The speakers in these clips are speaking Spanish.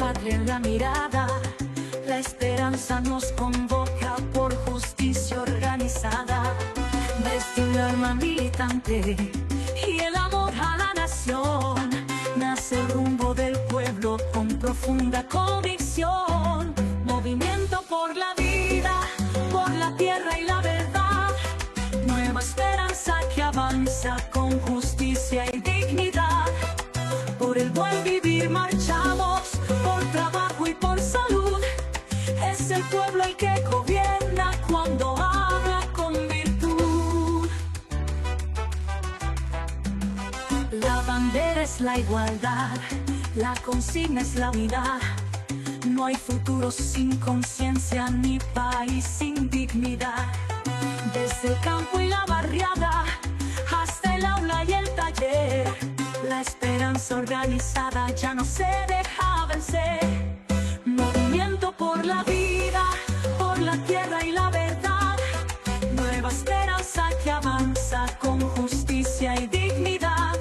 patria en la mirada. La esperanza nos convoca por justicia organizada. Desde un alma militante y el amor a la nación, nace el rumbo del pueblo con profunda convicción. Movimiento por la vida, por la tierra y la verdad. Nueva esperanza que avanza con justicia y dignidad. Por el buen vivir marchamos, por trabajo y por salud. Es el pueblo el que gobierna cuando habla con virtud. La bandera es la igualdad, la consigna es la unidad. No hay futuro sin conciencia ni país sin dignidad. Desde el campo y la barriada hasta el aula y el taller, la esperanza organizada ya no se deja vencer. Movimiento por la vida, por la tierra y la verdad. Nueva esperanza que avanza con justicia y dignidad.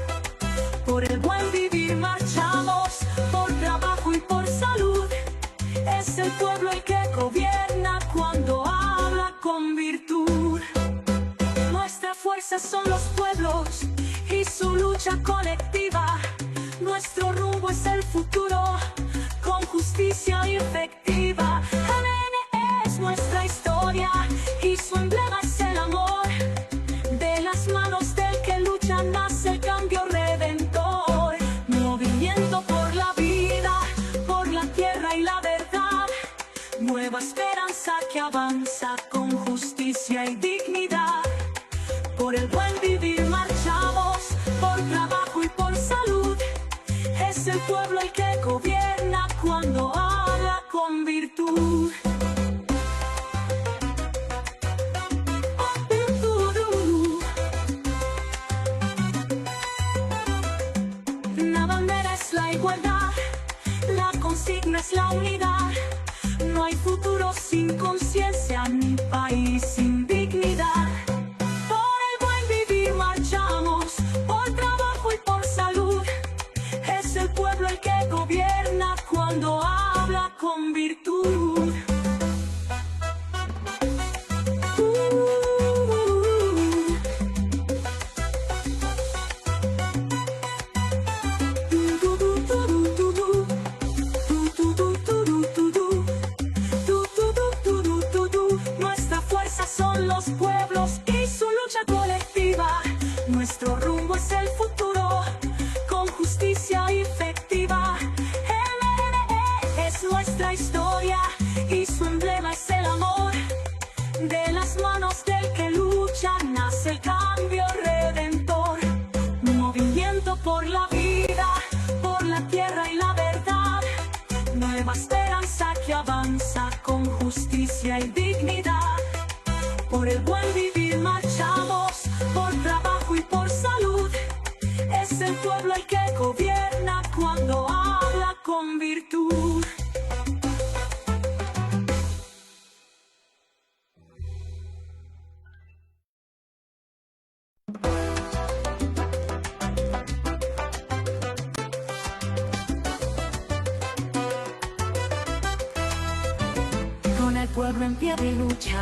Por el buen vivir marchamos, por trabajo y por salud. Es el pueblo el que gobierna cuando habla con virtud. Nuestra fuerza son los pueblos y su lucha colectiva. Nuestro rumbo es el futuro con justicia efectiva. MN es nuestra historia y su emblema es el amor. De las manos del que lucha nace el cambio redentor. Movimiento por la vida, por la tierra y la verdad. Nueva esperanza que avanza con justicia y dignidad. Por el buen vivir marchamos, por trabajo y por salud. Es el pueblo el que gobierna cuando habla con virtud. La bandera es la igualdad, la consigna es la unidad. No hay futuro sin conciencia ni país sin dignidad. Por el buen vivir marchamos, por trabajo y por salud. Es el pueblo el que gobierna cuando habla con virtud. Nuestra fuerza son los pueblos y su lucha colectiva. Nuestro rumbo es el futuro con justicia efectiva. MNE es nuestra historia y su emblema es el amor. De las manos del que lucha nace el cambio redentor. Movimiento por la vida, por la tierra y la verdad. Nueva esperanza que avanza con justicia y dignidad. Por el buen vivir marchamos, por trabajo y por salud. Es el pueblo el que gobierna cuando habla con virtud. Con el pueblo en pie de lucha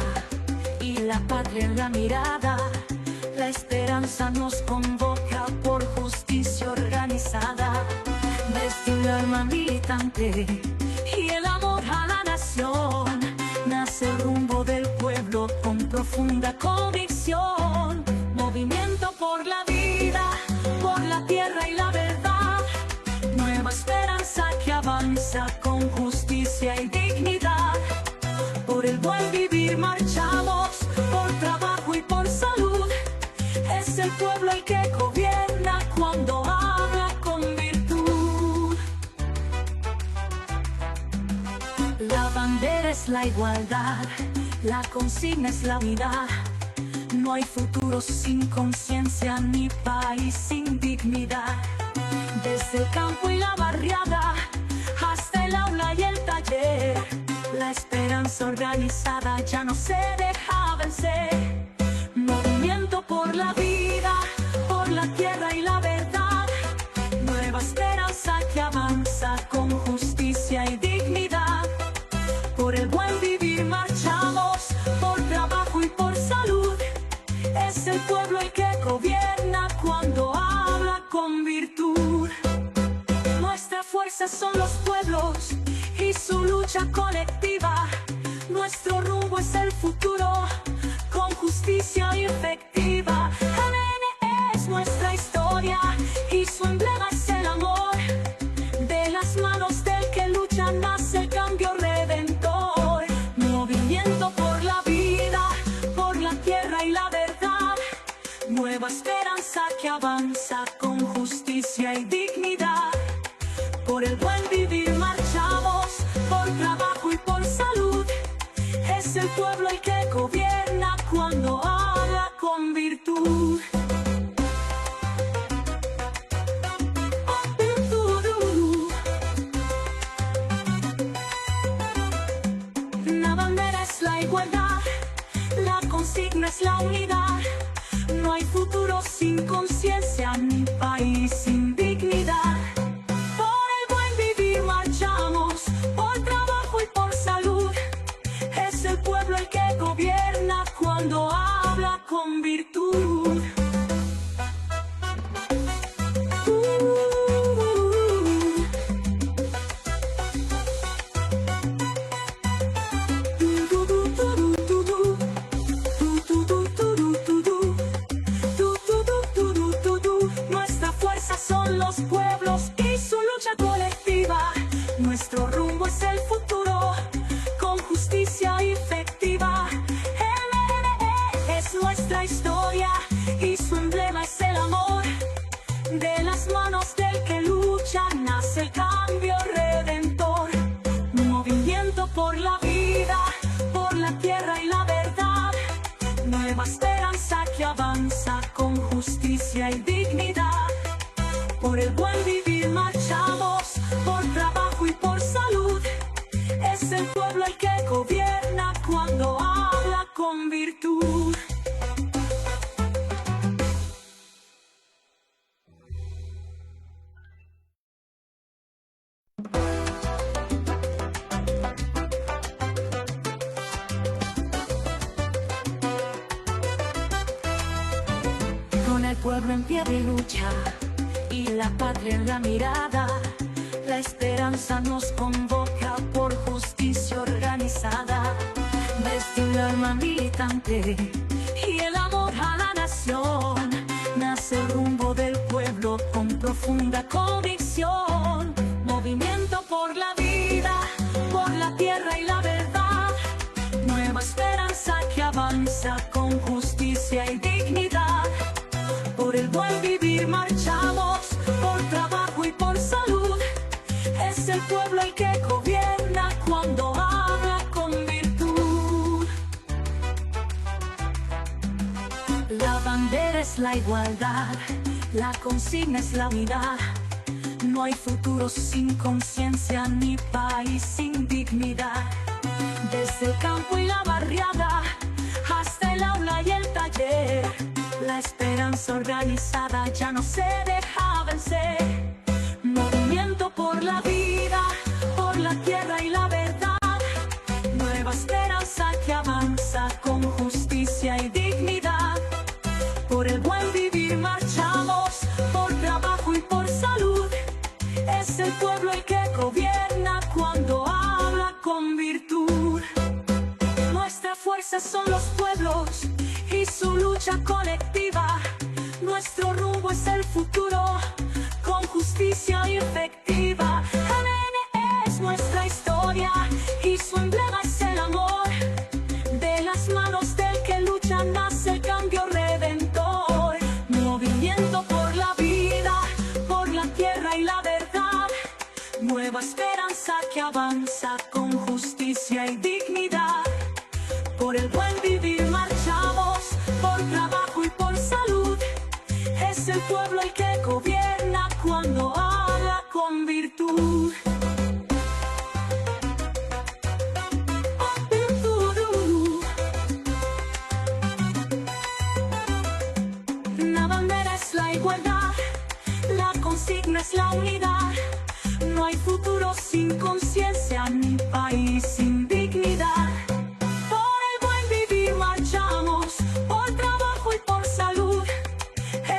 y la patria en la mirada, la esperanza nos convoca por justicia organizada. Desde un alma militante y el amor a la nación, nace el rumbo del pueblo con profunda convicción. Movimiento por la vida, por la tierra y la verdad. Nueva esperanza que avanza con justicia y dignidad. Por el buen vivir marchamos, por trabajo y por salud. Es el pueblo el que gobierna cuando habla con virtud. La bandera es la igualdad, la consigna es la unidad. No hay futuro sin conciencia ni país sin dignidad. Desde el campo y la barriada hasta el aula y el taller, la esperanza organizada ya no se deja vencer. Movimiento por la vida, por la tierra y la verdad. Nueva esperanza que avanza con justicia y fuerza son los pueblos y su lucha colectiva. Nuestro rumbo es el futuro, con justicia efectiva. ADN es nuestra historia y su emblema es el amor. De las manos del que lucha nace el cambio redentor. Movimiento por la vida, por la tierra y la verdad. Nueva esperanza que avanza con justicia y dignidad. Por el buen vivir marchamos, por trabajo y por salud. Es el pueblo el que gobierna cuando habla con virtud. La bandera es la igualdad, la consigna es la unidad. No hay futuro sin conciencia ni país sin dignidad. Por el buen vivir marchamos, por trabajo y por salud. Es el pueblo el que gobierna cuando habla con virtud. Nuestra fuerza son los pueblos y su lucha colectiva. Nuestro rumbo es el futuro, con justicia efectiva. El ADN es nuestra historia y su emblema es el amor. De las manos del que lucha nace el cambio redentor. Movimiento por la vida, por la tierra y la verdad. Nueva esperanza que avanza con justicia y dignidad. Por el buen vivir marchamos, por trabajo y por salud. Es el pueblo el que gobierna cuando habla con virtud. Con el pueblo en pie de lucha y la patria en la mirada, la esperanza nos convoca por justicia organizada. Desde el alma militante y el amor a la nación, nace el rumbo del pueblo con profunda convicción. Movimiento por la vida, por la tierra y la verdad. Nueva esperanza que avanza con justicia y dignidad. Por el buen vivir marchamos, por trabajo y por salud. Es el pueblo el que gobierna cuando habla con virtud. La bandera es la igualdad, la consigna es la unidad. No hay futuro sin conciencia ni país sin dignidad. Desde el campo y la barriada hasta el aula y el taller, la esperanza organizada ya no se deja vencer. Movimiento por la vida, por la tierra y la verdad. Nueva esperanza que avanza con justicia y dignidad. Por el buen vivir marchamos, por trabajo y por salud. Es el pueblo el que gobierna cuando habla con virtud. Nuestra fuerza son los pueblos y su lucha colectiva. Nuestro rumbo es el futuro, con justicia efectiva. ADN es nuestra historia y su emblema es el amor. De las manos del que lucha nace el cambio redentor. Movimiento por la vida, por la tierra y la verdad. Nueva esperanza que avanza con justicia y dignidad. Por el buen vivir marchamos, por trabajo y por salud. Es el pueblo el que gobierna cuando habla con virtud. La bandera es la igualdad, la consigna es la unidad. No hay futuro sin conciencia ni país sin dignidad. Por el buen vivir marchamos, por trabajo y por salud.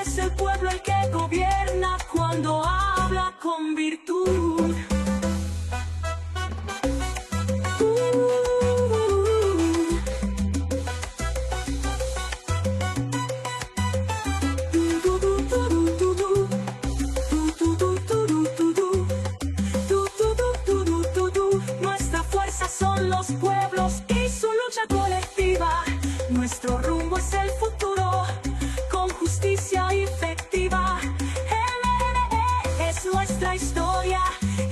Es el pueblo el que gobierna cuando habla con virtud. los pueblos y su lucha colectiva. Nuestro rumbo es el futuro, con justicia efectiva. El MNE es nuestra historia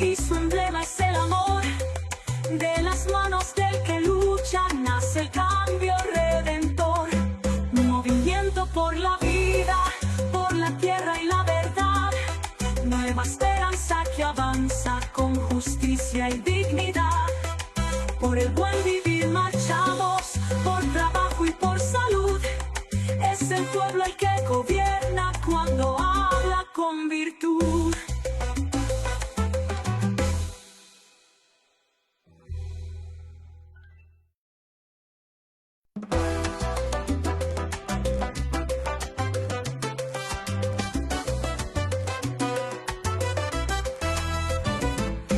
y su emblema es el amor. De las manos del que lucha nace el cambio redentor. Movimiento por la vida, por la tierra y la verdad. Nueva esperanza que avanza con justicia y dignidad. Por el buen vivir marchamos, por trabajo y por salud. Es el pueblo el que gobierna cuando habla con virtud.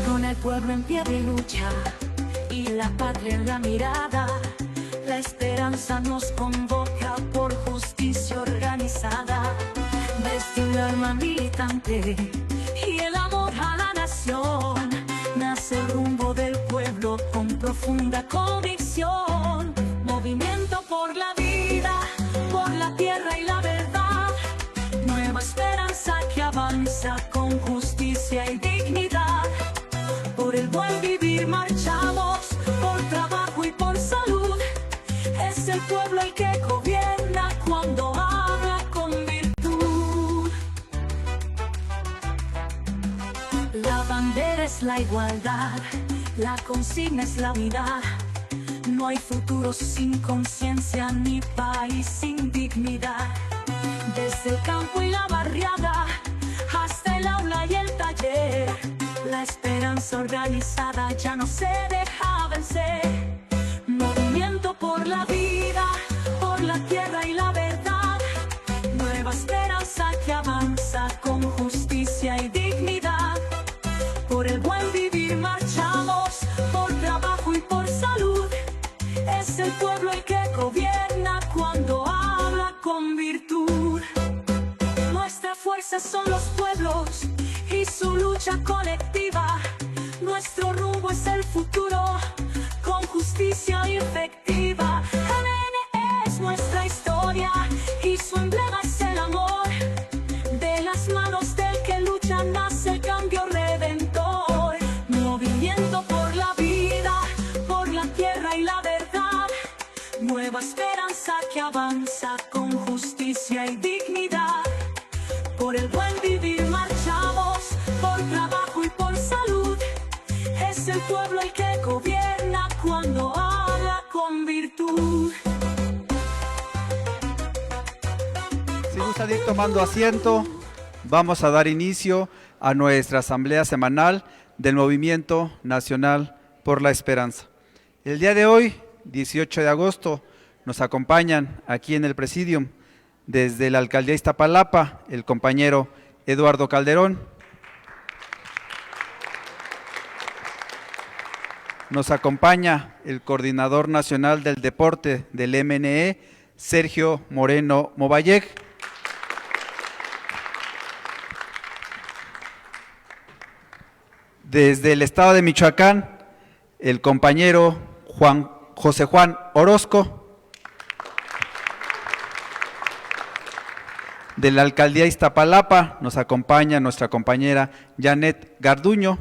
Con el pueblo en pie de lucha y la patria en la mirada, la esperanza nos convoca por justicia organizada. Desde un alma militante y el amor a la nación, nace el rumbo del pueblo con profunda convicción. Movimiento por la vida, por la tierra y la verdad. Nueva esperanza que avanza con justicia y dignidad. Por el buen vivir marchamos, por trabajo y por salud. Es el pueblo el que gobierna cuando habla con virtud. La bandera es la igualdad, la consigna es la unidad. No hay futuro sin conciencia ni país sin dignidad. Desde el campo y la barriada hasta el aula y el taller, la esperanza organizada ya no se deja vencer. Movimiento por la vida, por la tierra y la verdad. Nueva esperanza que avanza con justicia y dignidad. Por el buen vivir marchamos, por trabajo y por salud. Es el pueblo el que gobierna cuando habla con virtud. Nuestra fuerza son los pueblos y su lucha colectiva. Nuestro rumbo es el futuro, con justicia efectiva. MNE es nuestra historia y su emblema es el amor. De las manos del que lucha nace el cambio redentor. Movimiento por la vida, por la tierra y la verdad. Nueva esperanza que avanza con justicia y dignidad. Por el buen vivir marchamos, por trabajo y por salud. Es el pueblo el que gobierna cuando habla con virtud. Si gustan ir tomando asiento, vamos a dar inicio a nuestra asamblea semanal del Movimiento Nacional por la Esperanza. El día de hoy, 18 de agosto, nos acompañan aquí en el Presidium desde la Alcaldía Iztapalapa el compañero Eduardo Calderón. Nos acompaña el Coordinador Nacional del Deporte del MNE, Sergio Moreno Movallec. Desde el estado de Michoacán, el compañero José Juan Orozco. De la Alcaldía Iztapalapa nos acompaña nuestra compañera Janet Garduño.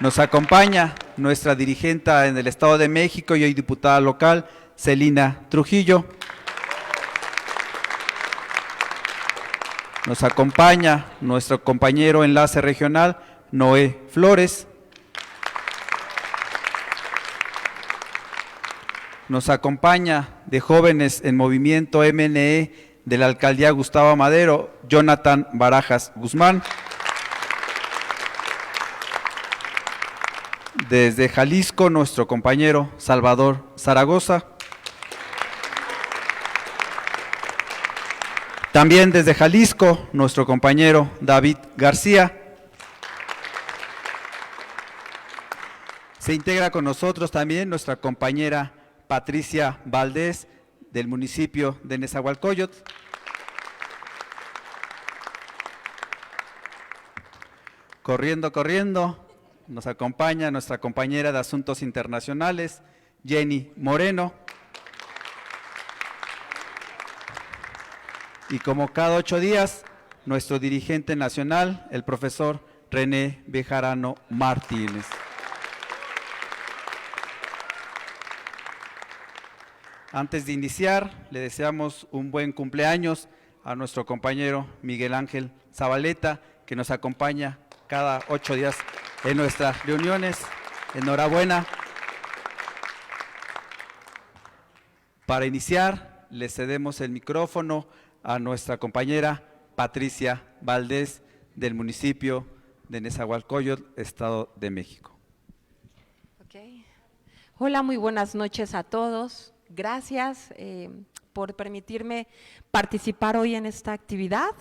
Nos acompaña nuestra dirigente en el Estado de México y hoy diputada local, Celina Trujillo. Nos acompaña nuestro compañero enlace regional, Noé Flores. Nos acompaña de Jóvenes en Movimiento MNE de la Alcaldía Gustavo Madero, Jonathan Barajas Guzmán. Desde Jalisco, nuestro compañero Salvador Zaragoza. También desde Jalisco, nuestro compañero David García. Se integra con nosotros también nuestra compañera Patricia Valdés, del municipio de Nezahualcóyotl. Corriendo, nos acompaña nuestra compañera de Asuntos Internacionales, Jenny Moreno. Y como cada 8 días, nuestro dirigente nacional, el profesor René Bejarano Martínez. Antes de iniciar, le deseamos un buen cumpleaños a nuestro compañero Miguel Ángel Zabaleta, que nos acompaña cada 8 días en nuestras reuniones. Enhorabuena. Para iniciar, le cedemos el micrófono a nuestra compañera Patricia Valdés, del municipio de Nezahualcóyotl, Estado de México. Okay. Hola, muy buenas noches a todos. Gracias por permitirme participar hoy en esta actividad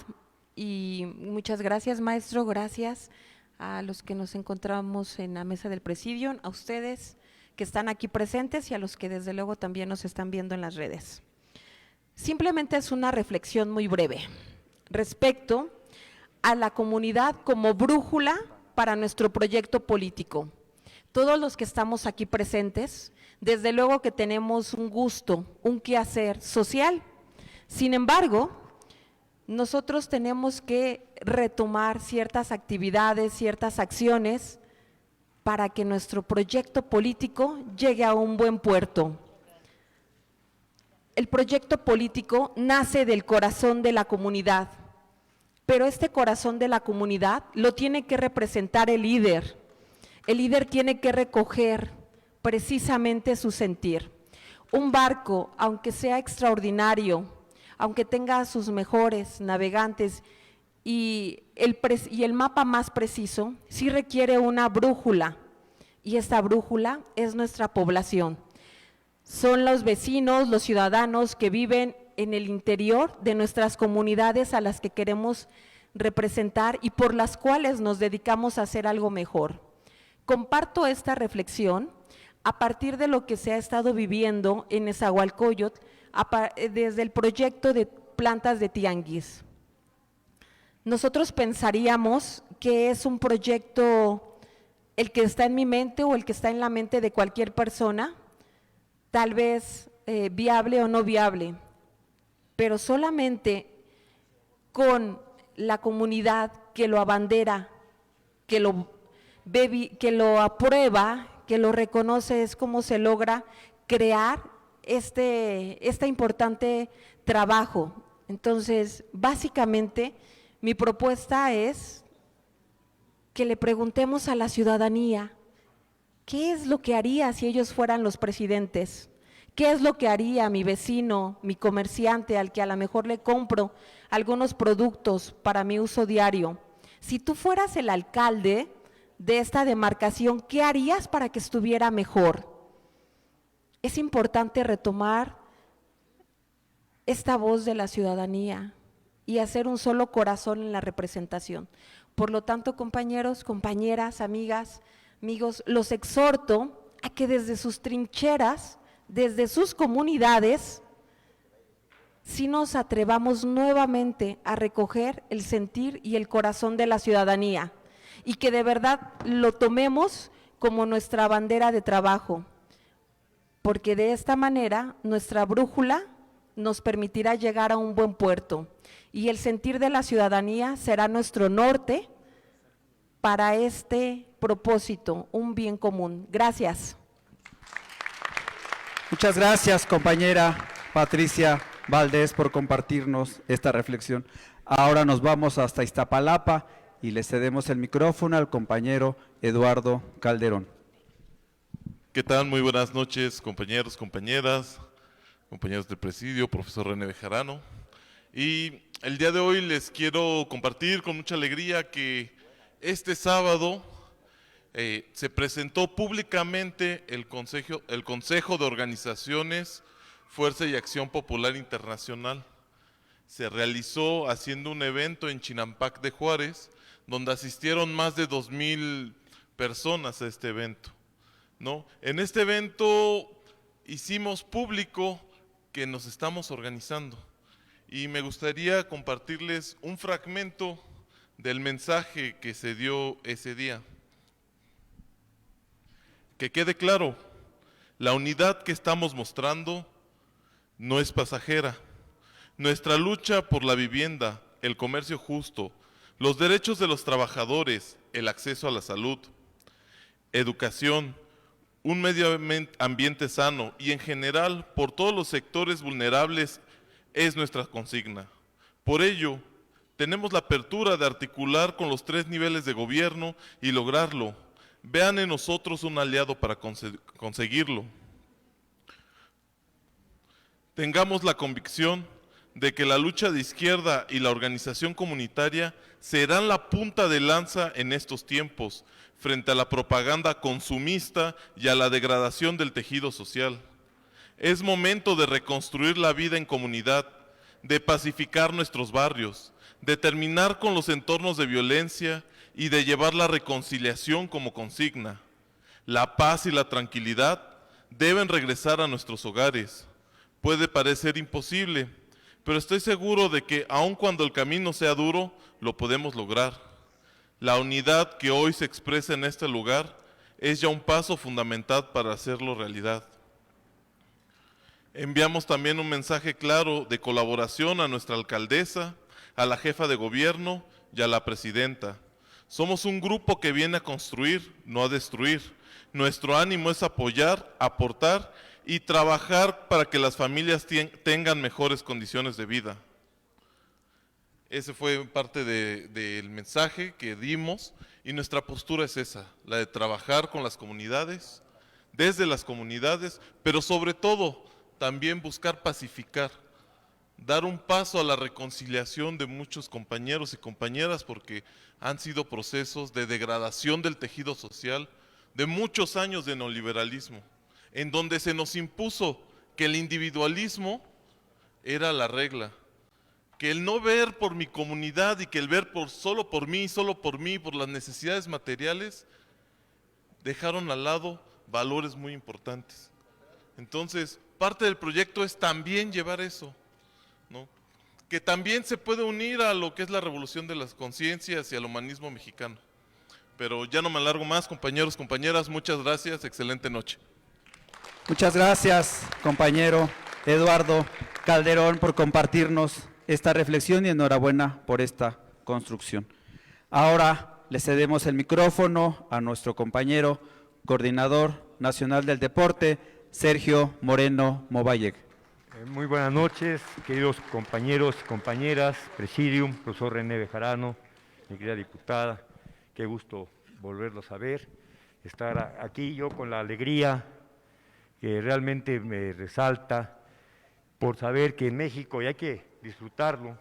y muchas gracias, maestro, gracias a los que nos encontramos en la mesa del presidium, a ustedes que están aquí presentes y a los que desde luego también nos están viendo en las redes. Simplemente es una reflexión muy breve respecto a la comunidad como brújula para nuestro proyecto político. Todos los que estamos aquí presentes, desde luego que tenemos un gusto, un quehacer social. Sin embargo, nosotros tenemos que retomar ciertas actividades, ciertas acciones para que nuestro proyecto político llegue a un buen puerto. El proyecto político nace del corazón de la comunidad, pero este corazón de la comunidad lo tiene que representar el líder. El líder tiene que recoger precisamente su sentir. Un barco, aunque sea extraordinario, aunque tenga sus mejores navegantes y el mapa más preciso, sí requiere una brújula, y esta brújula es nuestra población. Son los vecinos, los ciudadanos que viven en el interior de nuestras comunidades a las que queremos representar y por las cuales nos dedicamos a hacer algo mejor. Comparto esta reflexión a partir de lo que se ha estado viviendo en Nezahualcóyotl desde el proyecto de plantas de tianguis. Nosotros pensaríamos que es un proyecto el que está en mi mente o el que está en la mente de cualquier persona, tal vez viable o no viable, pero solamente con la comunidad que lo abandera, que lo aprueba, que lo reconoce, es como se logra crear este importante trabajo. Entonces, básicamente, mi propuesta es que le preguntemos a la ciudadanía, ¿qué es lo que haría si ellos fueran los presidentes? ¿Qué es lo que haría mi vecino, mi comerciante, al que a lo mejor le compro algunos productos para mi uso diario? Si tú fueras el alcalde de esta demarcación, ¿qué harías para que estuviera mejor? Es importante retomar esta voz de la ciudadanía y hacer un solo corazón en la representación. Por lo tanto, compañeros, compañeras, amigas, amigos, los exhorto a que desde sus trincheras, desde sus comunidades, si nos atrevamos nuevamente a recoger el sentir y el corazón de la ciudadanía y que de verdad lo tomemos como nuestra bandera de trabajo, porque de esta manera nuestra brújula nos permitirá llegar a un buen puerto y el sentir de la ciudadanía será nuestro norte para este propósito, un bien común. Gracias. Muchas gracias, compañera Patricia Valdés, por compartirnos esta reflexión. Ahora nos vamos hasta Iztapalapa y le cedemos el micrófono al compañero Eduardo Calderón. ¿Qué tal? Muy buenas noches, compañeros, compañeras, compañeros del presidio, profesor René Bejarano. Y el día de hoy les quiero compartir con mucha alegría que este sábado se presentó públicamente el Consejo de Organizaciones Fuerza y Acción Popular Internacional. Se realizó haciendo un evento en Chinampac de Juárez, donde asistieron más de 2,000 personas a este evento, ¿no? En este evento hicimos público que nos estamos organizando y me gustaría compartirles un fragmento del mensaje que se dio ese día. Que quede claro, la unidad que estamos mostrando no es pasajera. Nuestra lucha por la vivienda, el comercio justo, los derechos de los trabajadores, el acceso a la salud, educación, un medio ambiente sano y en general por todos los sectores vulnerables es nuestra consigna. Por ello, tenemos la apertura de articular con los 3 niveles de gobierno y lograrlo. Vean en nosotros un aliado para conseguirlo. Tengamos la convicción de que la lucha de izquierda y la organización comunitaria serán la punta de lanza en estos tiempos, frente a la propaganda consumista y a la degradación del tejido social. Es momento de reconstruir la vida en comunidad, de pacificar nuestros barrios, de terminar con los entornos de violencia y de llevar la reconciliación como consigna. La paz y la tranquilidad deben regresar a nuestros hogares. Puede parecer imposible, pero estoy seguro de que aun cuando el camino sea duro, lo podemos lograr. La unidad que hoy se expresa en este lugar es ya un paso fundamental para hacerlo realidad. Enviamos también un mensaje claro de colaboración a nuestra alcaldesa, a la jefa de gobierno y a la presidenta. Somos un grupo que viene a construir, no a destruir. Nuestro ánimo es apoyar, aportar y trabajar para que las familias tengan mejores condiciones de vida. Ese fue parte del mensaje que dimos y nuestra postura es esa, la de trabajar con las comunidades, desde las comunidades, pero sobre todo también buscar pacificar, dar un paso a la reconciliación de muchos compañeros y compañeras porque han sido procesos de degradación del tejido social, de muchos años de neoliberalismo, en donde se nos impuso que el individualismo era la regla, que el no ver por mi comunidad y que el ver solo por mí, por las necesidades materiales, dejaron al lado valores muy importantes. Entonces, parte del proyecto es también llevar eso, ¿no? Que también se puede unir a lo que es la revolución de las conciencias y al humanismo mexicano. Pero ya no me alargo más, compañeros, compañeras, muchas gracias, excelente noche. Muchas gracias, compañero Eduardo Calderón, por compartirnos esta reflexión y enhorabuena por esta construcción. Ahora le cedemos el micrófono a nuestro compañero coordinador nacional del deporte, Sergio Moreno Mobayek. Muy buenas noches, queridos compañeros, compañeras, presidium, profesor René Bejarano, mi querida diputada, qué gusto volverlos a ver, estar aquí yo con la alegría que realmente me resalta por saber que en México, y hay que disfrutarlo,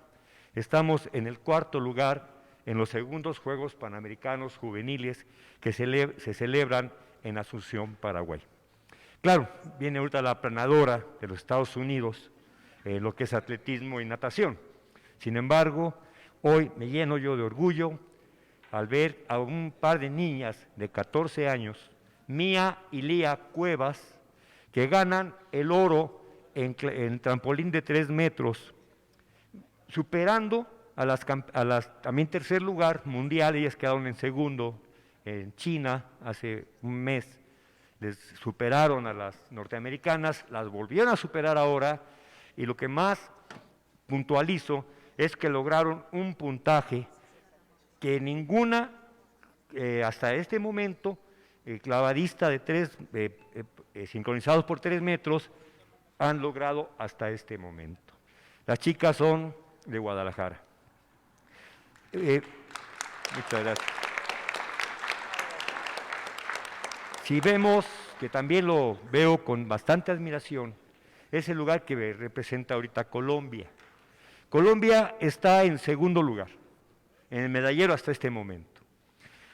estamos en el 4º lugar en los segundos Juegos Panamericanos Juveniles que se celebran en Asunción, Paraguay. Claro, viene ahorita la aplanadora de los Estados Unidos, lo que es atletismo y natación. Sin embargo, hoy me lleno yo de orgullo al ver a un par de niñas de 14 años, Mía y Lía Cuevas, que ganan el oro en trampolín de 3 metros, superando a las también tercer lugar mundial. Ellas quedaron en segundo en China hace un mes, les superaron a las norteamericanas, las volvieron a superar ahora, y lo que más puntualizo es que lograron un puntaje que ninguna, hasta este momento, clavadista de 3, sincronizados por 3 metros, han logrado hasta este momento. Las chicas son de Guadalajara. Muchas gracias. Si vemos, que también lo veo con bastante admiración, es el lugar que representa ahorita Colombia. Colombia está en segundo lugar, en el medallero hasta este momento.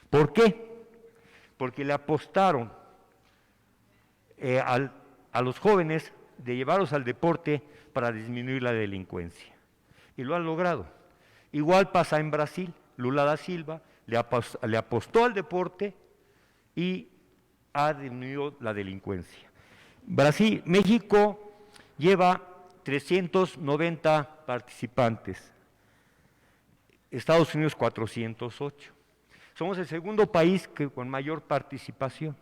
¿Por qué? Porque le apostaron a los jóvenes de llevarlos al deporte para disminuir la delincuencia. Y lo han logrado. Igual pasa en Brasil. Lula da Silva le apostó al deporte y ha disminuido la delincuencia. México lleva 390 participantes, Estados Unidos 408. Somos el segundo país con mayor participación.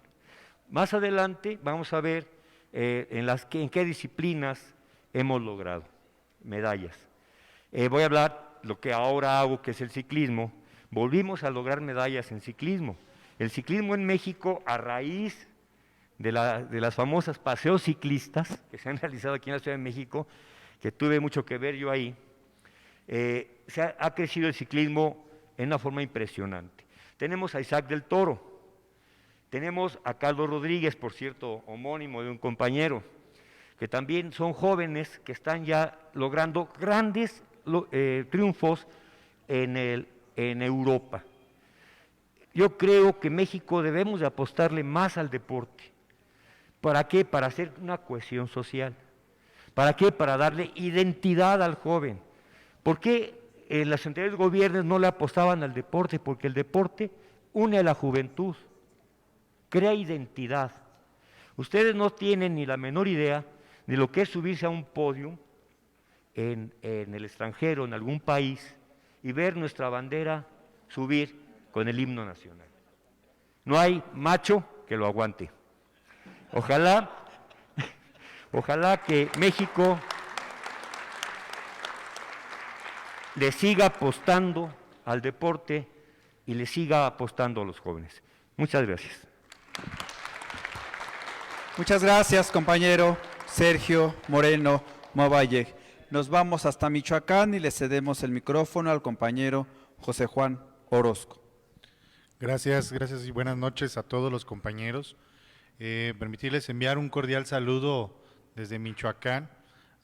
Más adelante vamos a ver en qué disciplinas hemos logrado medallas. Voy a hablar lo que ahora hago, que es el ciclismo. Volvimos a lograr medallas en ciclismo. El ciclismo en México, a raíz de las famosas paseos ciclistas que se han realizado aquí en la Ciudad de México, que tuve mucho que ver yo ahí, ha crecido el ciclismo en una forma impresionante. Tenemos a Isaac del Toro, tenemos a Carlos Rodríguez, por cierto, homónimo de un compañero, que también son jóvenes que están ya logrando grandes triunfos en Europa. Yo creo que México debemos de apostarle más al deporte. ¿Para qué? Para hacer una cohesión social. ¿Para qué? Para darle identidad al joven. ¿Por qué en los anteriores gobiernos no le apostaban al deporte? Porque el deporte une a la juventud, crea identidad. Ustedes no tienen ni la menor idea de lo que es subirse a un podio en el extranjero, en algún país, y ver nuestra bandera subir con el himno nacional. No hay macho que lo aguante. Ojalá que México le siga apostando al deporte y le siga apostando a los jóvenes. Muchas gracias. Muchas gracias, compañero Sergio Moreno Movalle. Nos vamos hasta Michoacán y le cedemos el micrófono al compañero José Juan Orozco. Gracias y buenas noches a todos los compañeros. Permitirles enviar un cordial saludo desde Michoacán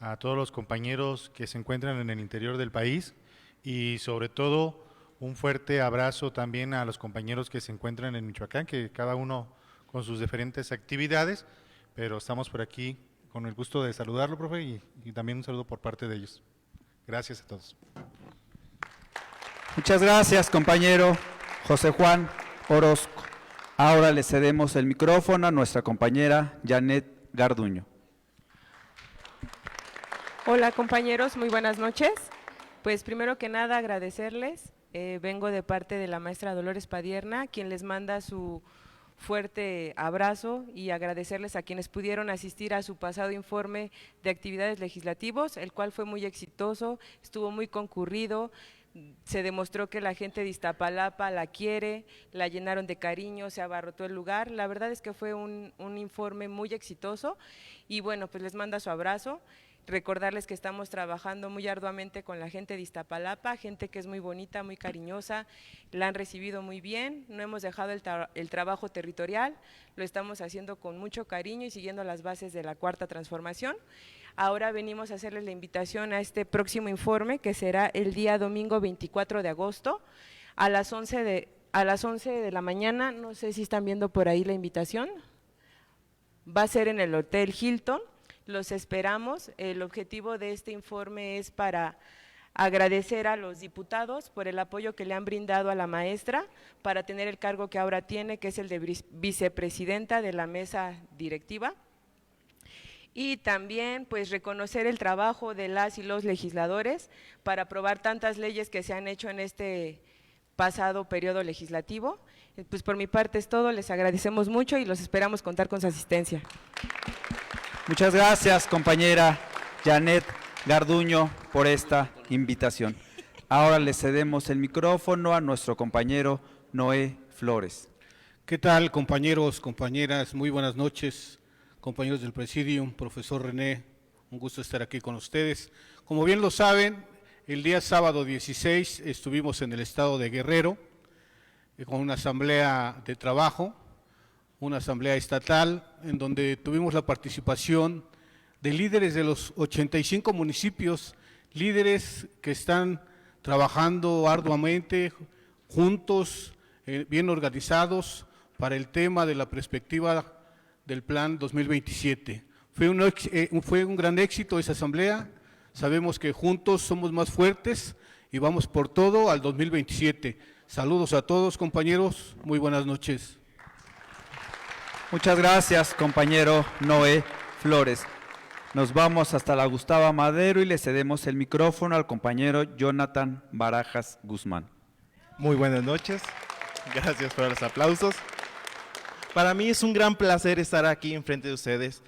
a todos los compañeros que se encuentran en el interior del país y sobre todo un fuerte abrazo también a los compañeros que se encuentran en Michoacán, que cada uno con sus diferentes actividades, pero estamos por aquí con el gusto de saludarlo, profe, y también un saludo por parte de ellos. Gracias a todos. Muchas gracias, compañero José Juan Orozco. Ahora le cedemos el micrófono a nuestra compañera Janet Garduño. Hola compañeros, muy buenas noches. Pues primero que nada agradecerles, vengo de parte de la maestra Dolores Padierna, quien les manda su fuerte abrazo y agradecerles a quienes pudieron asistir a su pasado informe de actividades legislativos, el cual fue muy exitoso, estuvo muy concurrido. Se demostró que la gente de Iztapalapa la quiere, la llenaron de cariño, se abarrotó el lugar. La verdad es que fue un informe muy exitoso y bueno, pues les manda su abrazo. Recordarles que estamos trabajando muy arduamente con la gente de Iztapalapa, gente que es muy bonita, muy cariñosa, la han recibido muy bien, no hemos dejado el trabajo territorial, lo estamos haciendo con mucho cariño y siguiendo las bases de la Cuarta Transformación. Ahora venimos a hacerles la invitación a este próximo informe que será el día domingo 24 de agosto a las 11 de la mañana, no sé si están viendo por ahí la invitación, va a ser en el Hotel Hilton. Los esperamos. El objetivo de este informe es para agradecer a los diputados por el apoyo que le han brindado a la maestra para tener el cargo que ahora tiene, que es el de vicepresidenta de la mesa directiva. Y también pues reconocer el trabajo de las y los legisladores para aprobar tantas leyes que se han hecho en este pasado periodo legislativo. Pues por mi parte es todo, les agradecemos mucho y los esperamos contar con su asistencia. Muchas gracias, compañera Janet Garduño, por esta invitación. Ahora le cedemos el micrófono a nuestro compañero Noé Flores. ¿Qué tal, compañeros, compañeras? Muy buenas noches, compañeros del Presidium, profesor René, un gusto estar aquí con ustedes. Como bien lo saben, el día sábado 16 estuvimos en el estado de Guerrero con una asamblea de trabajo, una asamblea estatal, en donde tuvimos la participación de líderes de los 85 municipios, líderes que están trabajando arduamente, juntos, bien organizados, para el tema de la perspectiva del Plan 2027. Fue un gran éxito esa asamblea, sabemos que juntos somos más fuertes y vamos por todo al 2027. Saludos a todos, compañeros, muy buenas noches. Muchas gracias, compañero Noé Flores. Nos vamos hasta la Gustavo Madero y le cedemos el micrófono al compañero Jonathan Barajas Guzmán. Muy buenas noches, gracias por los aplausos. Para mí es un gran placer estar aquí enfrente de ustedes,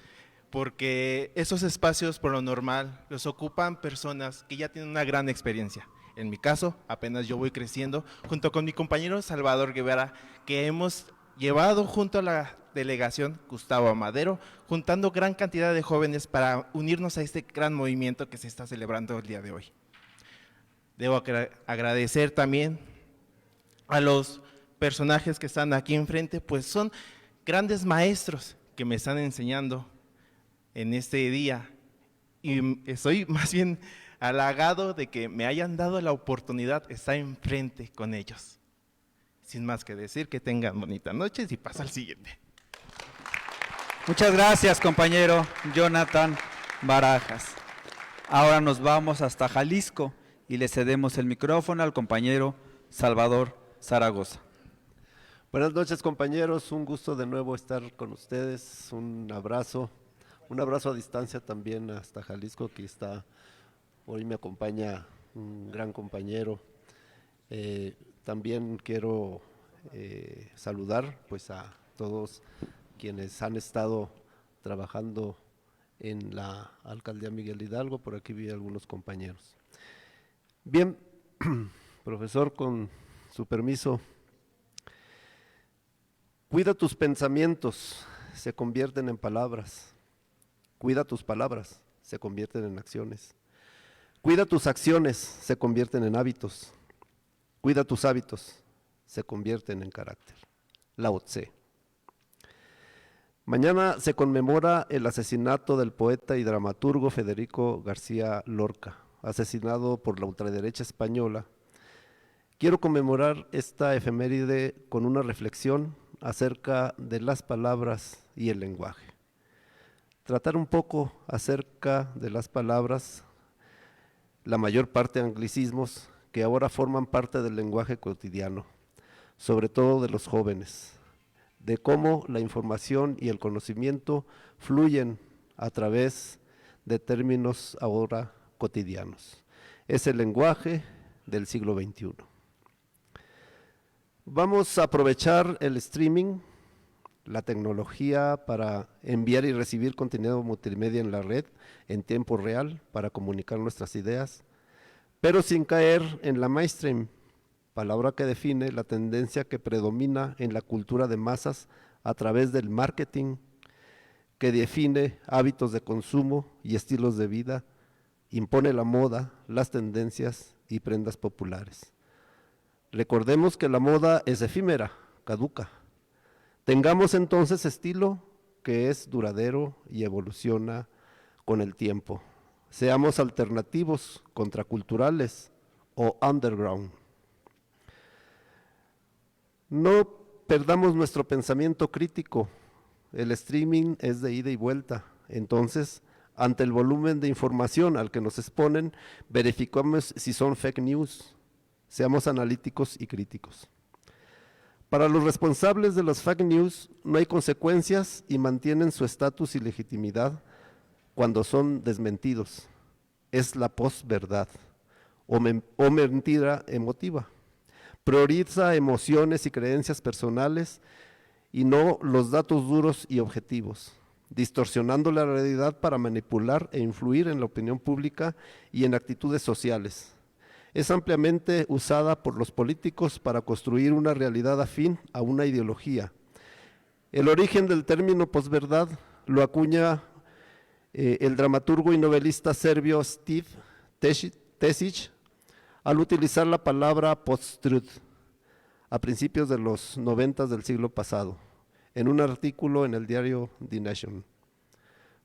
porque esos espacios por lo normal los ocupan personas que ya tienen una gran experiencia. En mi caso, apenas yo voy creciendo, junto con mi compañero Salvador Guevara, que hemos llevado junto a la delegación Gustavo Amadero, juntando gran cantidad de jóvenes para unirnos a este gran movimiento que se está celebrando el día de hoy. Debo agradecer también a los personajes que están aquí enfrente, pues son grandes maestros que me están enseñando en este día, y estoy más bien halagado de que me hayan dado la oportunidad de estar enfrente con ellos. Sin más que decir, que tengan bonitas noches y paso al siguiente. Muchas gracias, compañero Jonathan Barajas. Ahora nos vamos hasta Jalisco y le cedemos el micrófono al compañero Salvador Zaragoza. Buenas noches, compañeros, un gusto de nuevo estar con ustedes, un abrazo a distancia también hasta Jalisco, que hoy me acompaña un gran compañero. También quiero saludar pues a todos quienes han estado trabajando en la alcaldía Miguel Hidalgo. Por aquí vi algunos compañeros. Bien, profesor, con su permiso. Cuida tus pensamientos, se convierten en palabras. Cuida tus palabras, se convierten en acciones. Cuida tus acciones, se convierten en hábitos. Cuida tus hábitos, se convierten en carácter. Lao Tse. Mañana se conmemora el asesinato del poeta y dramaturgo Federico García Lorca, asesinado por la ultraderecha española. Quiero conmemorar esta efeméride con una reflexión acerca de las palabras y el lenguaje. Tratar un poco acerca de las palabras, la mayor parte de anglicismos que ahora forman parte del lenguaje cotidiano, sobre todo de los jóvenes, de cómo la información y el conocimiento fluyen a través de términos ahora cotidianos. Es el lenguaje del siglo XXI. Vamos a aprovechar el streaming, la tecnología para enviar y recibir contenido multimedia en la red en tiempo real para comunicar nuestras ideas, pero sin caer en la mainstream, palabra que define la tendencia que predomina en la cultura de masas a través del marketing, que define hábitos de consumo y estilos de vida, impone la moda, las tendencias y prendas populares. Recordemos que la moda es efímera, caduca. Tengamos entonces estilo que es duradero y evoluciona con el tiempo. Seamos alternativos, contraculturales o underground. No perdamos nuestro pensamiento crítico. El streaming es de ida y vuelta. Entonces, ante el volumen de información al que nos exponen, verificamos si son fake news. Seamos analíticos y críticos. Para los responsables de las fake news no hay consecuencias y mantienen su estatus y legitimidad cuando son desmentidos. Es la posverdad o mentira emotiva. Prioriza emociones y creencias personales y no los datos duros y objetivos, distorsionando la realidad para manipular e influir en la opinión pública y en actitudes sociales. Es ampliamente usada por los políticos para construir una realidad afín a una ideología. El origen del término posverdad lo acuña el dramaturgo y novelista serbio Steve Tesić al utilizar la palabra post-truth a principios de los 90 del siglo pasado, en un artículo en el diario The Nation.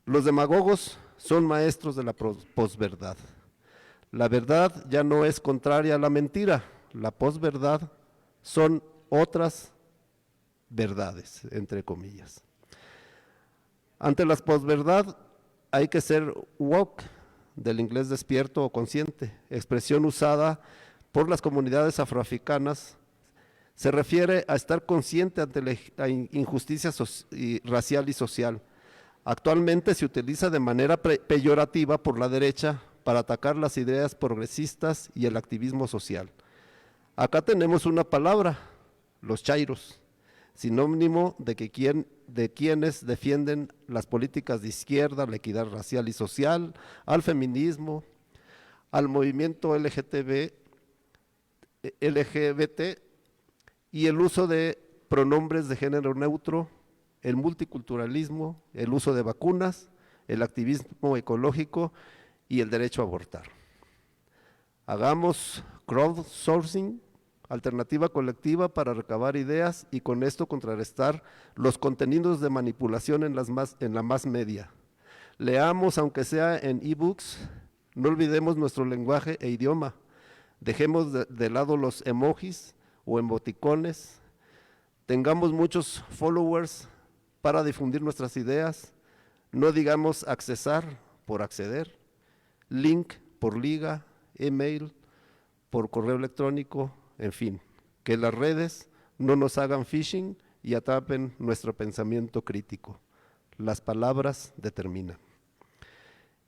Los demagogos son maestros de la posverdad. La verdad ya no es contraria a la mentira, la posverdad son otras verdades, entre comillas. Ante la posverdad hay que ser woke, del inglés despierto o consciente, expresión usada por las comunidades afroafricanas. Se refiere a estar consciente ante la injusticia racial y social. Actualmente se utiliza de manera peyorativa por la derecha para atacar las ideas progresistas y el activismo social. Acá tenemos una palabra, los chairos. sinónimo de quienes defienden las políticas de izquierda, la equidad racial y social, al feminismo, al movimiento LGBT y el uso de pronombres de género neutro, el multiculturalismo, el uso de vacunas, el activismo ecológico y el derecho a abortar. Hagamos crowdsourcing, alternativa colectiva para recabar ideas y con esto contrarrestar los contenidos de manipulación en la mass media. Leamos aunque sea en ebooks, no olvidemos nuestro lenguaje e idioma, dejemos de lado los emojis o emoticones, tengamos muchos followers para difundir nuestras ideas, no digamos accesar por acceder, link por liga, email, por correo electrónico, en fin, que las redes no nos hagan phishing y atrapen nuestro pensamiento crítico. Las palabras determinan.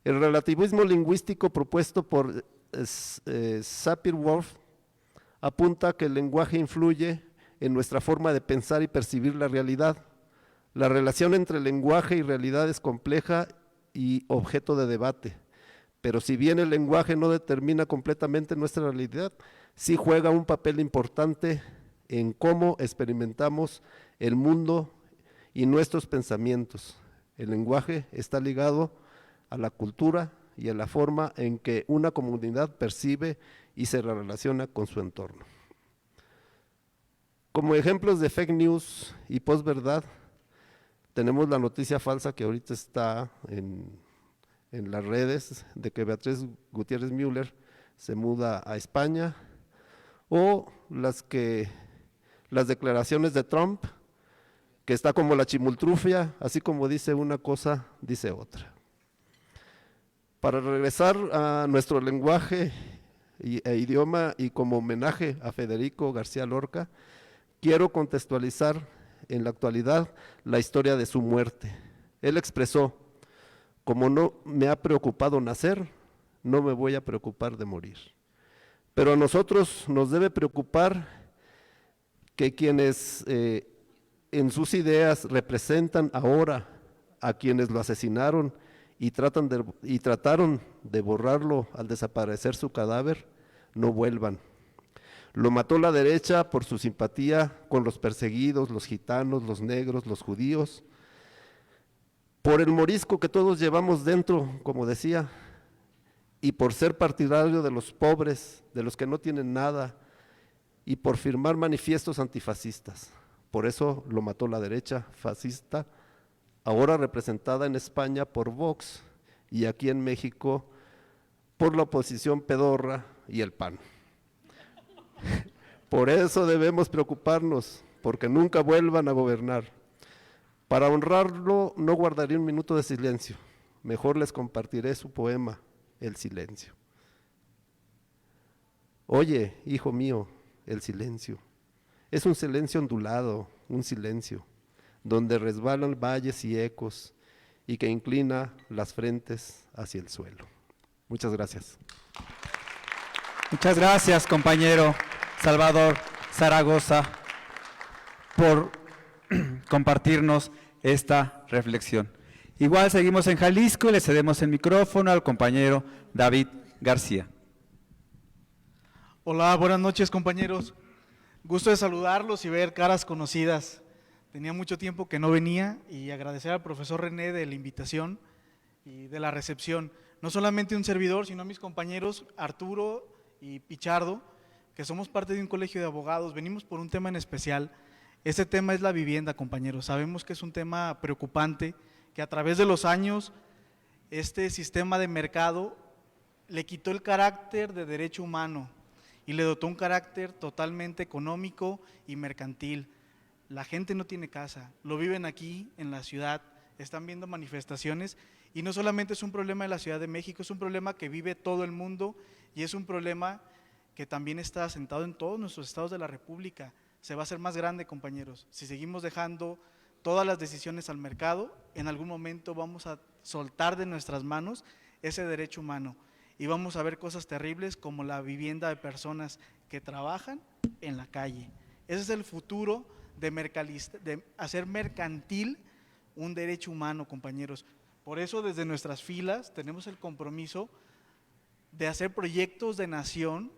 El relativismo lingüístico propuesto por Sapir-Whorf apunta que el lenguaje influye en nuestra forma de pensar y percibir la realidad. La relación entre lenguaje y realidad es compleja y objeto de debate, pero si bien el lenguaje no determina completamente nuestra realidad, sí juega un papel importante en cómo experimentamos el mundo y nuestros pensamientos. El lenguaje está ligado a la cultura y a la forma en que una comunidad percibe y se relaciona con su entorno. Como ejemplos de fake news y posverdad, tenemos la noticia falsa que ahorita está en las redes de que Beatriz Gutiérrez Müller se muda a España, o las declaraciones de Trump, que está como la chimultrufia, así como dice una cosa, dice otra. Para regresar a nuestro lenguaje e idioma y como homenaje a Federico García Lorca, quiero contextualizar en la actualidad la historia de su muerte. Él expresó: como no me ha preocupado nacer, no me voy a preocupar de morir. Pero a nosotros nos debe preocupar que quienes en sus ideas representan ahora a quienes lo asesinaron y trataron de borrarlo al desaparecer su cadáver, no vuelvan. Lo mató la derecha por su simpatía con los perseguidos, los gitanos, los negros, los judíos, por el morisco que todos llevamos dentro, como decía, y por ser partidario de los pobres, de los que no tienen nada, y por firmar manifiestos antifascistas. Por eso lo mató la derecha fascista, ahora representada en España por Vox y aquí en México por la oposición pedorra y el PAN. Por eso debemos preocuparnos, porque nunca vuelvan a gobernar. Para honrarlo no guardaré un minuto de silencio, mejor les compartiré su poema, El silencio. Oye, hijo mío, el silencio. Es un silencio ondulado, un silencio, donde resbalan valles y ecos y que inclina las frentes hacia el suelo. Muchas gracias. Muchas gracias, compañero Salvador Zaragoza, por compartirnos esta reflexión. Igual seguimos en Jalisco y le cedemos el micrófono al compañero David García. Hola, buenas noches, compañeros. Gusto de saludarlos y ver caras conocidas. Tenía mucho tiempo que no venía y agradecer al profesor René de la invitación y de la recepción. No solamente un servidor, sino a mis compañeros Arturo y Pichardo, que somos parte de un colegio de abogados. Venimos por un tema en especial. Ese tema es la vivienda, compañeros. Sabemos que es un tema preocupante, que a través de los años este sistema de mercado le quitó el carácter de derecho humano y le dotó un carácter totalmente económico y mercantil. La gente no tiene casa, lo viven aquí en la ciudad, están viendo manifestaciones y no solamente es un problema de la Ciudad de México, es un problema que vive todo el mundo y es un problema que también está asentado en todos nuestros estados de la República. Se va a hacer más grande, compañeros. Si seguimos dejando todas las decisiones al mercado, en algún momento vamos a soltar de nuestras manos ese derecho humano y vamos a ver cosas terribles como la vivienda de personas que trabajan en la calle. Ese es el futuro de hacer mercantil un derecho humano, compañeros. Por eso desde nuestras filas tenemos el compromiso de hacer proyectos de nación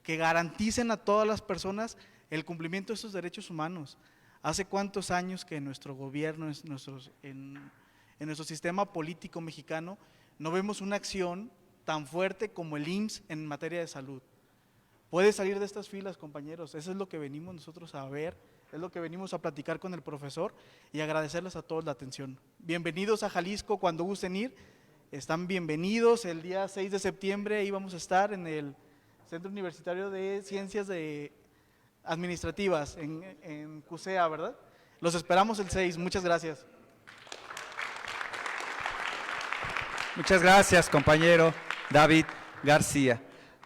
que garanticen a todas las personas el cumplimiento de esos derechos humanos. ¿Hace cuántos años que en nuestro gobierno, en nuestro sistema político mexicano, no vemos una acción tan fuerte como el IMSS en materia de salud? Puede salir de estas filas, compañeros, eso es lo que venimos nosotros a ver, es lo que venimos a platicar con el profesor y agradecerles a todos la atención. Bienvenidos a Jalisco cuando gusten ir, están bienvenidos. El día 6 de septiembre ahí vamos a estar en el Centro Universitario de Ciencias Administrativas, en CUSEA, ¿verdad? Los esperamos el 6, muchas gracias. Muchas gracias, compañero David García.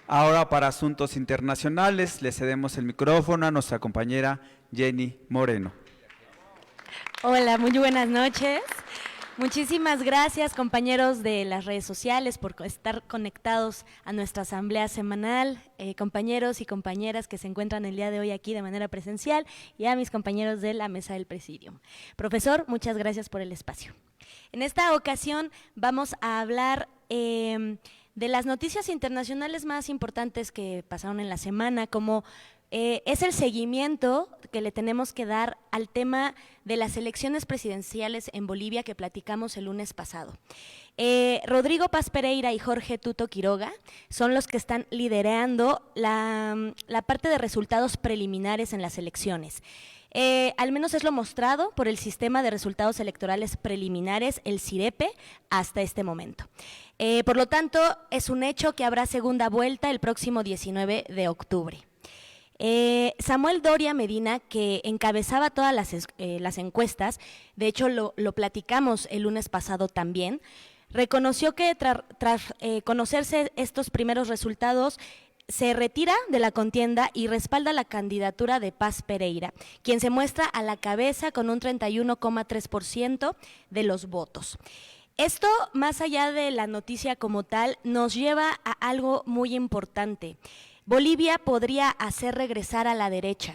Ahora, para asuntos internacionales, le cedemos el micrófono a nuestra compañera Jenny Moreno. Hola, muy buenas noches. Muchísimas gracias, compañeros de las redes sociales, por estar conectados a nuestra asamblea semanal, compañeros y compañeras que se encuentran el día de hoy aquí de manera presencial, y a mis compañeros de la mesa del Presidium. Profesor, muchas gracias por el espacio. En esta ocasión vamos a hablar de las noticias internacionales más importantes que pasaron en la semana, como es el seguimiento que le tenemos que dar al tema de las elecciones presidenciales en Bolivia que platicamos el lunes pasado. Rodrigo Paz Pereira y Jorge Tuto Quiroga son los que están liderando la parte de resultados preliminares en las elecciones. Al menos es lo mostrado por el Sistema de Resultados Electorales Preliminares, el CIREPE, hasta este momento. Por lo tanto, es un hecho que habrá segunda vuelta el próximo 19 de octubre. Samuel Doria Medina, que encabezaba todas las encuestas, de hecho lo platicamos el lunes pasado también, reconoció que tras conocerse estos primeros resultados, se retira de la contienda y respalda la candidatura de Paz Pereira, quien se muestra a la cabeza con un 31,3% de los votos. Esto, más allá de la noticia como tal, nos lleva a algo muy importante. Bolivia podría hacer regresar a la derecha,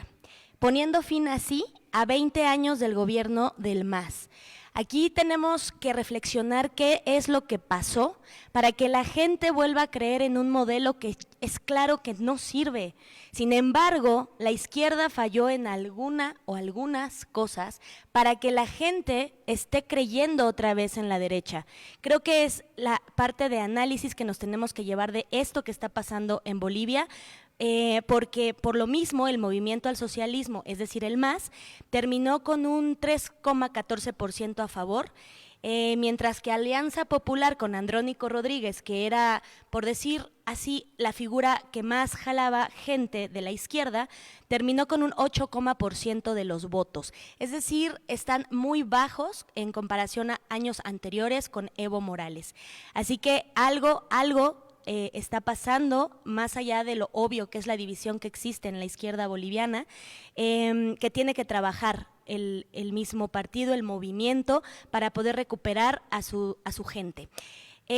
poniendo fin así a 20 años del gobierno del MAS. Aquí tenemos que reflexionar qué es lo que pasó para que la gente vuelva a creer en un modelo que es claro que no sirve. Sin embargo, la izquierda falló en algunas cosas para que la gente esté creyendo otra vez en la derecha. Creo que es la parte de análisis que nos tenemos que llevar de esto que está pasando en Bolivia, porque por lo mismo el movimiento al socialismo, es decir, el MAS, terminó con un 3,14% a favor, mientras que Alianza Popular con Andrónico Rodríguez, que era, por decir así, la figura que más jalaba gente de la izquierda, terminó con un 8% de los votos. Es decir, están muy bajos en comparación a años anteriores con Evo Morales. Así que algo está pasando, más allá de lo obvio que es la división que existe en la izquierda boliviana, que tiene que trabajar el mismo partido, el movimiento, para poder recuperar a su gente.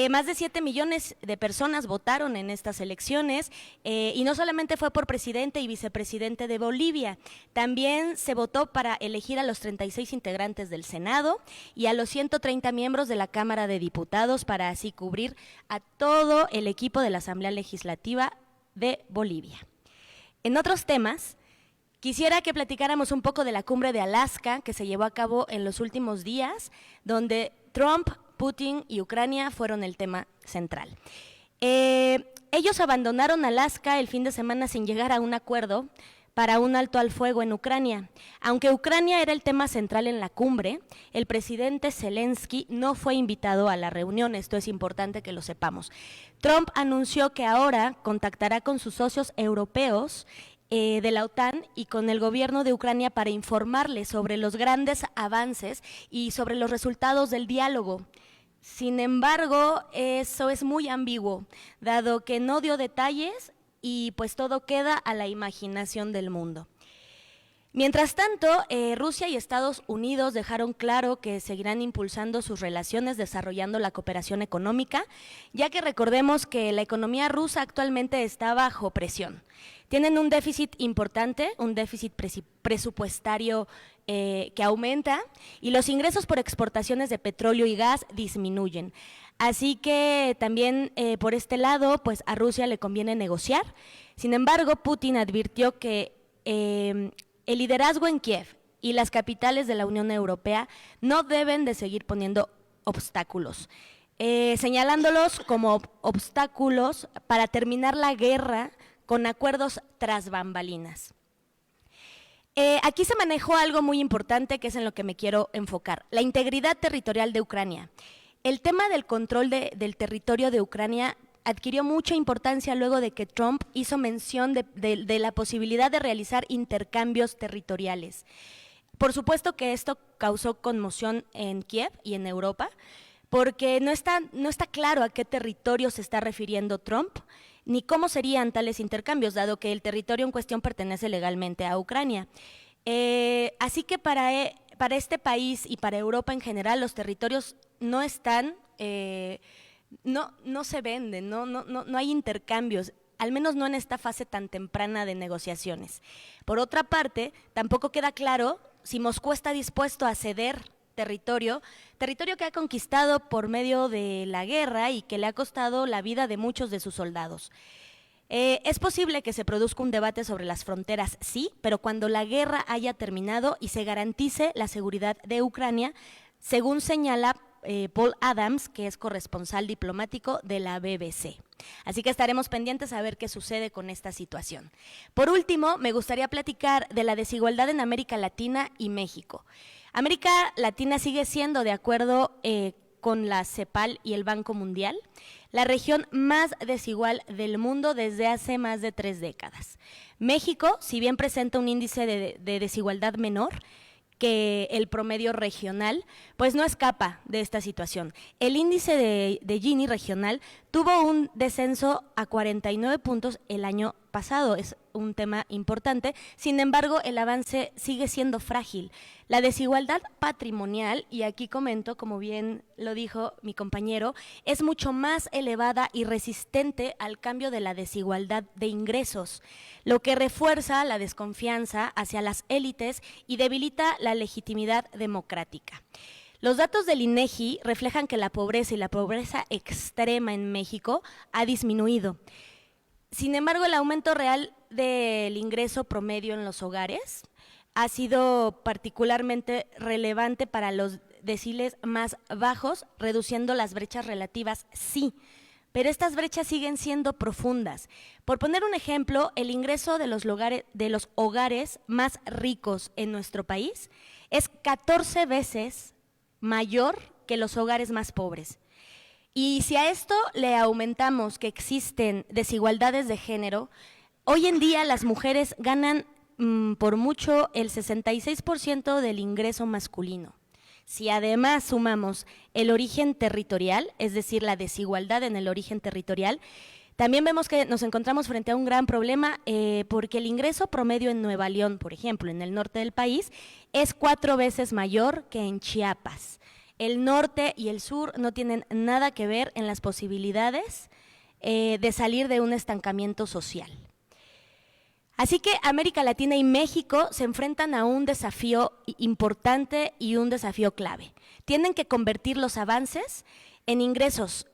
Más de 7 millones de personas votaron en estas elecciones y no solamente fue por presidente y vicepresidente de Bolivia, también se votó para elegir a los 36 integrantes del Senado y a los 130 miembros de la Cámara de Diputados para así cubrir a todo el equipo de la Asamblea Legislativa de Bolivia. En otros temas, quisiera que platicáramos un poco de la cumbre de Alaska que se llevó a cabo en los últimos días, donde Trump, Putin y Ucrania fueron el tema central. Ellos abandonaron Alaska el fin de semana sin llegar a un acuerdo para un alto al fuego en Ucrania. Aunque Ucrania era el tema central en la cumbre, el presidente Zelensky no fue invitado a la reunión, esto es importante que lo sepamos. Trump anunció que ahora contactará con sus socios europeos de la OTAN y con el gobierno de Ucrania para informarles sobre los grandes avances y sobre los resultados del diálogo. Sin embargo, eso es muy ambiguo, dado que no dio detalles y pues todo queda a la imaginación del mundo. Mientras tanto, Rusia y Estados Unidos dejaron claro que seguirán impulsando sus relaciones, desarrollando la cooperación económica, ya que recordemos que la economía rusa actualmente está bajo presión. Tienen un déficit importante, un déficit presupuestario que aumenta, y los ingresos por exportaciones de petróleo y gas disminuyen. Así que también por este lado, pues a Rusia le conviene negociar. Sin embargo, Putin advirtió que el liderazgo en Kiev y las capitales de la Unión Europea no deben de seguir poniendo obstáculos, señalándolos como obstáculos para terminar la guerra con acuerdos tras bambalinas. Aquí se manejó algo muy importante que es en lo que me quiero enfocar, la integridad territorial de Ucrania. El tema del control del territorio de Ucrania adquirió mucha importancia luego de que Trump hizo mención de la posibilidad de realizar intercambios territoriales. Por supuesto que esto causó conmoción en Kiev y en Europa, porque no está claro a qué territorio se está refiriendo Trump, ni cómo serían tales intercambios, dado que el territorio en cuestión pertenece legalmente a Ucrania. Así que para este país y para Europa en general, los territorios no están… No se venden, no hay intercambios, al menos no en esta fase tan temprana de negociaciones. Por otra parte, tampoco queda claro si Moscú está dispuesto a ceder territorio que ha conquistado por medio de la guerra y que le ha costado la vida de muchos de sus soldados. Es posible que se produzca un debate sobre las fronteras, sí, pero cuando la guerra haya terminado y se garantice la seguridad de Ucrania, según señala Paul Adams, que es corresponsal diplomático de la BBC. Así que estaremos pendientes a ver qué sucede con esta situación. Por último, me gustaría platicar de la desigualdad en América Latina y México. América Latina sigue siendo, de acuerdo con la CEPAL y el Banco Mundial, la región más desigual del mundo desde hace más de 3 décadas. México, si bien presenta un índice de desigualdad menor que el promedio regional, pues no escapa de esta situación. El índice de Gini regional tuvo un descenso a 49 puntos el año pasado, es un tema importante, sin embargo el avance sigue siendo frágil. La desigualdad patrimonial, y aquí comento, como bien lo dijo mi compañero, es mucho más elevada y resistente al cambio de la desigualdad de ingresos, lo que refuerza la desconfianza hacia las élites y debilita la legitimidad democrática. Los datos del INEGI reflejan que la pobreza y la pobreza extrema en México ha disminuido. Sin embargo, el aumento real del ingreso promedio en los hogares ha sido particularmente relevante para los deciles más bajos, reduciendo las brechas relativas, sí, pero estas brechas siguen siendo profundas. Por poner un ejemplo, el ingreso de los hogares más ricos en nuestro país es 14 veces mayor que los hogares más pobres. Y si a esto le aumentamos que existen desigualdades de género, hoy en día las mujeres ganan por mucho el 66% del ingreso masculino. Si además sumamos el origen territorial, es decir, la desigualdad en el origen territorial, también vemos que nos encontramos frente a un gran problema porque el ingreso promedio en Nueva León, por ejemplo, en el norte del país, es 4 veces mayor que en Chiapas. El norte y el sur no tienen nada que ver en las posibilidades de salir de un estancamiento social. Así que América Latina y México se enfrentan a un desafío importante y un desafío clave. Tienen que convertir los avances en ingresos,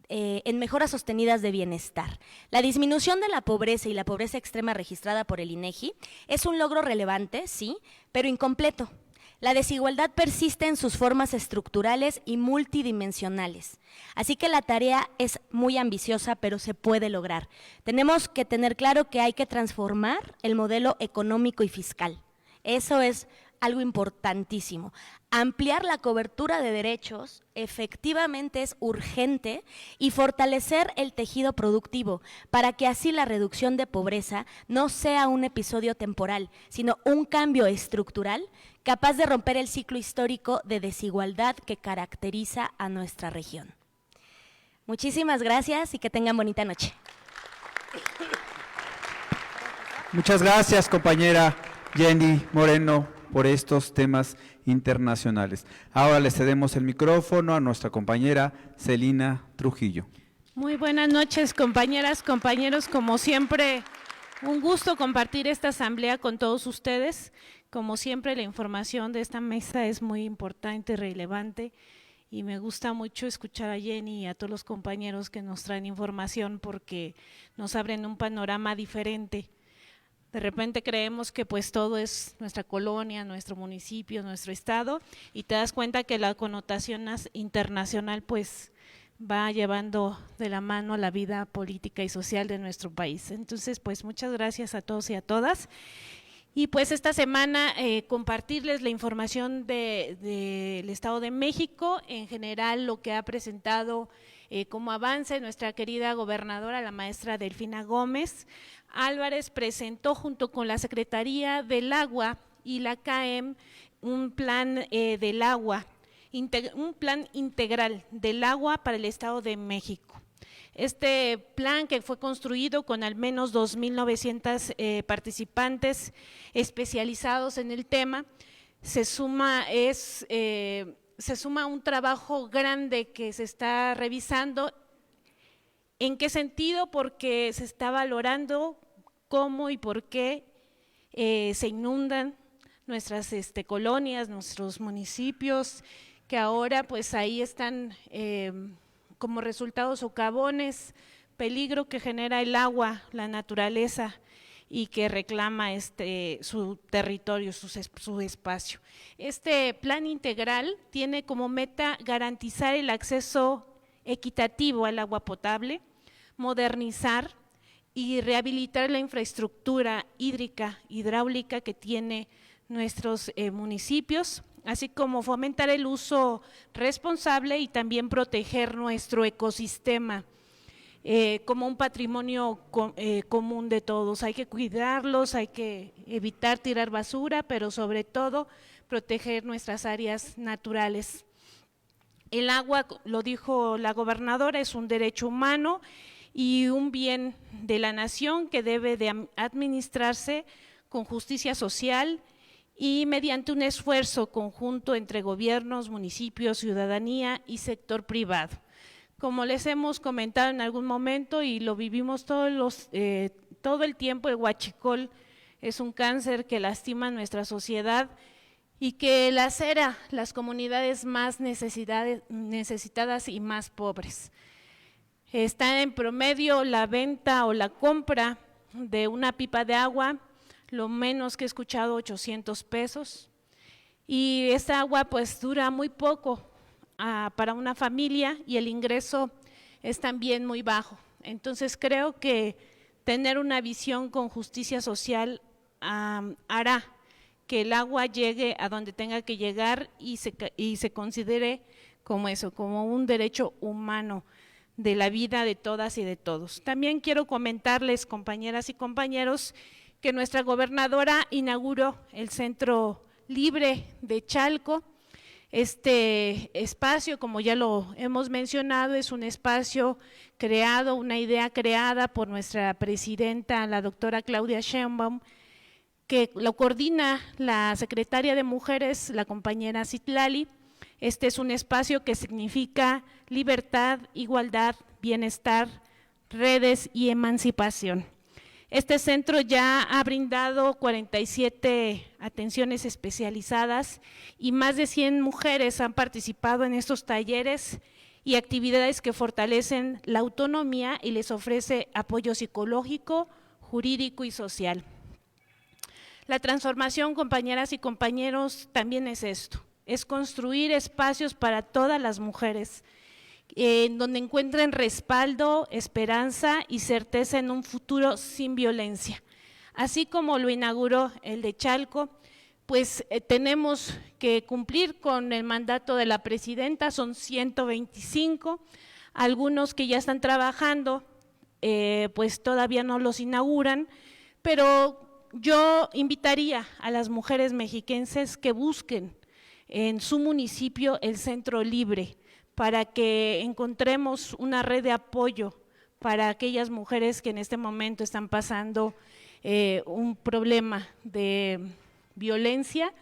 en mejoras sostenidas de bienestar. La disminución de la pobreza y la pobreza extrema registrada por el INEGI es un logro relevante, sí, pero incompleto. La desigualdad persiste en sus formas estructurales y multidimensionales. Así que la tarea es muy ambiciosa, pero se puede lograr. Tenemos que tener claro que hay que transformar el modelo económico y fiscal. Eso es algo importantísimo. Ampliar la cobertura de derechos efectivamente es urgente y fortalecer el tejido productivo para que así la reducción de pobreza no sea un episodio temporal, sino un cambio estructural capaz de romper el ciclo histórico de desigualdad que caracteriza a nuestra región. Muchísimas gracias y que tengan bonita noche. Muchas gracias, compañera Jenny Moreno por estos temas internacionales. Ahora le cedemos el micrófono a nuestra compañera Celina Trujillo. Muy buenas noches, compañeras, compañeros. Como siempre, un gusto compartir esta asamblea con todos ustedes. Como siempre, la información de esta mesa es muy importante y relevante y me gusta mucho escuchar a Jenny y a todos los compañeros que nos traen información porque nos abren un panorama diferente. De repente creemos que pues todo es nuestra colonia, nuestro municipio, nuestro estado y te das cuenta que la connotación internacional pues va llevando de la mano la vida política y social de nuestro país. Entonces pues muchas gracias a todos y a todas. Y pues esta semana compartirles la información del Estado de México, en general lo que ha presentado como avance nuestra querida gobernadora, la maestra Delfina Gómez Álvarez, presentó junto con la Secretaría del Agua y la CAEM un plan del agua, un plan integral del agua para el Estado de México. Este plan, que fue construido con al menos 2.900 participantes especializados en el tema, se suma a un trabajo grande que se está revisando. ¿En qué sentido? Porque se está valorando cómo y por qué se inundan nuestras colonias, nuestros municipios, que ahora pues ahí están como resultado socavones, peligro que genera el agua, la naturaleza y que reclama su territorio, su espacio. Este plan integral tiene como meta garantizar el acceso equitativo al agua potable, modernizar y rehabilitar la infraestructura hídrica, hidráulica que tiene nuestros municipios, así como fomentar el uso responsable y también proteger nuestro ecosistema como un patrimonio común de todos. Hay que cuidarlos, hay que evitar tirar basura, pero sobre todo proteger nuestras áreas naturales. El agua, lo dijo la gobernadora, es un derecho humano y un bien de la nación que debe de administrarse con justicia social y mediante un esfuerzo conjunto entre gobiernos, municipios, ciudadanía y sector privado. Como les hemos comentado en algún momento y lo vivimos todo el tiempo, el huachicol es un cáncer que lastima nuestra sociedad y que lacera las comunidades más necesitadas y más pobres. Está en promedio la venta o la compra de una pipa de agua, lo menos que he escuchado, 800 pesos, y esa agua pues dura muy poco para una familia y el ingreso es también muy bajo. Entonces creo que tener una visión con justicia social hará que el agua llegue a donde tenga que llegar y se considere como eso, como un derecho humano de la vida de todas y de todos. También quiero comentarles, compañeras y compañeros, que nuestra gobernadora inauguró el Centro Libre de Chalco. Este espacio, como ya lo hemos mencionado, es un espacio creado, una idea creada por nuestra presidenta, la doctora Claudia Sheinbaum, que lo coordina la secretaria de Mujeres, la compañera Citlali. Este es un espacio que significa libertad, igualdad, bienestar, redes y emancipación. Este centro ya ha brindado 47 atenciones especializadas y más de 100 mujeres han participado en estos talleres y actividades que fortalecen la autonomía y les ofrece apoyo psicológico, jurídico y social. La transformación, compañeras y compañeros, también es esto, es construir espacios para todas las mujeres, en donde encuentren respaldo, esperanza y certeza en un futuro sin violencia. Así como lo inauguró el de Chalco, pues tenemos que cumplir con el mandato de la presidenta, son 125, algunos que ya están trabajando, pues todavía no los inauguran, pero yo invitaría a las mujeres mexiquenses que busquen en su municipio el Centro Libre, para que encontremos una red de apoyo para aquellas mujeres que en este momento están pasando un problema de violencia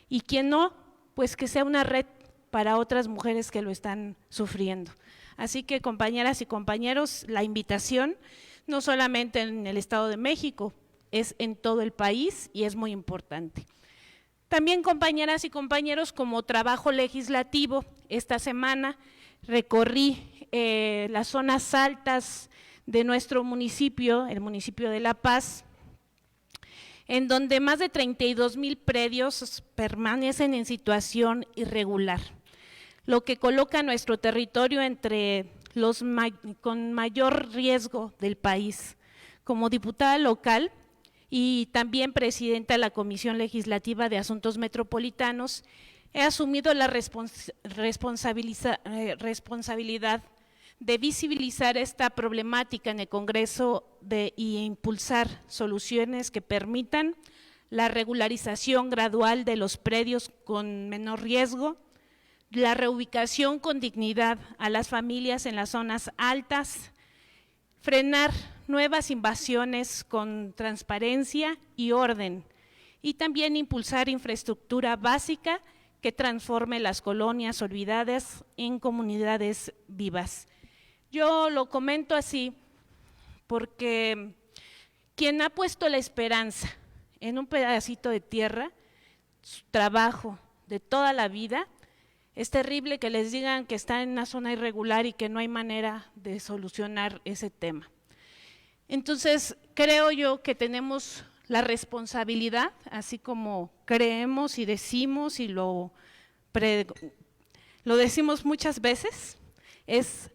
y quien no, pues que sea una red para otras mujeres que lo están sufriendo. Así que compañeras y compañeros, la invitación no solamente en el Estado de México, es en todo el país y es muy importante. También compañeras y compañeros, como trabajo legislativo, esta semana recorrí las zonas altas de nuestro municipio, el municipio de La Paz, en donde más de 32,000 predios permanecen en situación irregular, lo que coloca nuestro territorio entre los con mayor riesgo del país. Como diputada local y también presidenta de la Comisión Legislativa de Asuntos Metropolitanos, he asumido la responsabilidad de visibilizar esta problemática en el Congreso y impulsar soluciones que permitan la regularización gradual de los predios con menor riesgo, la reubicación con dignidad a las familias en las zonas altas, frenar nuevas invasiones con transparencia y orden, y también impulsar infraestructura básica que transforme las colonias olvidadas en comunidades vivas. Yo lo comento así porque quien ha puesto la esperanza en un pedacito de tierra, su trabajo de toda la vida, es terrible que les digan que está en una zona irregular y que no hay manera de solucionar ese tema. Entonces, creo yo que tenemos la responsabilidad, así como creemos y decimos y lo decimos muchas veces, es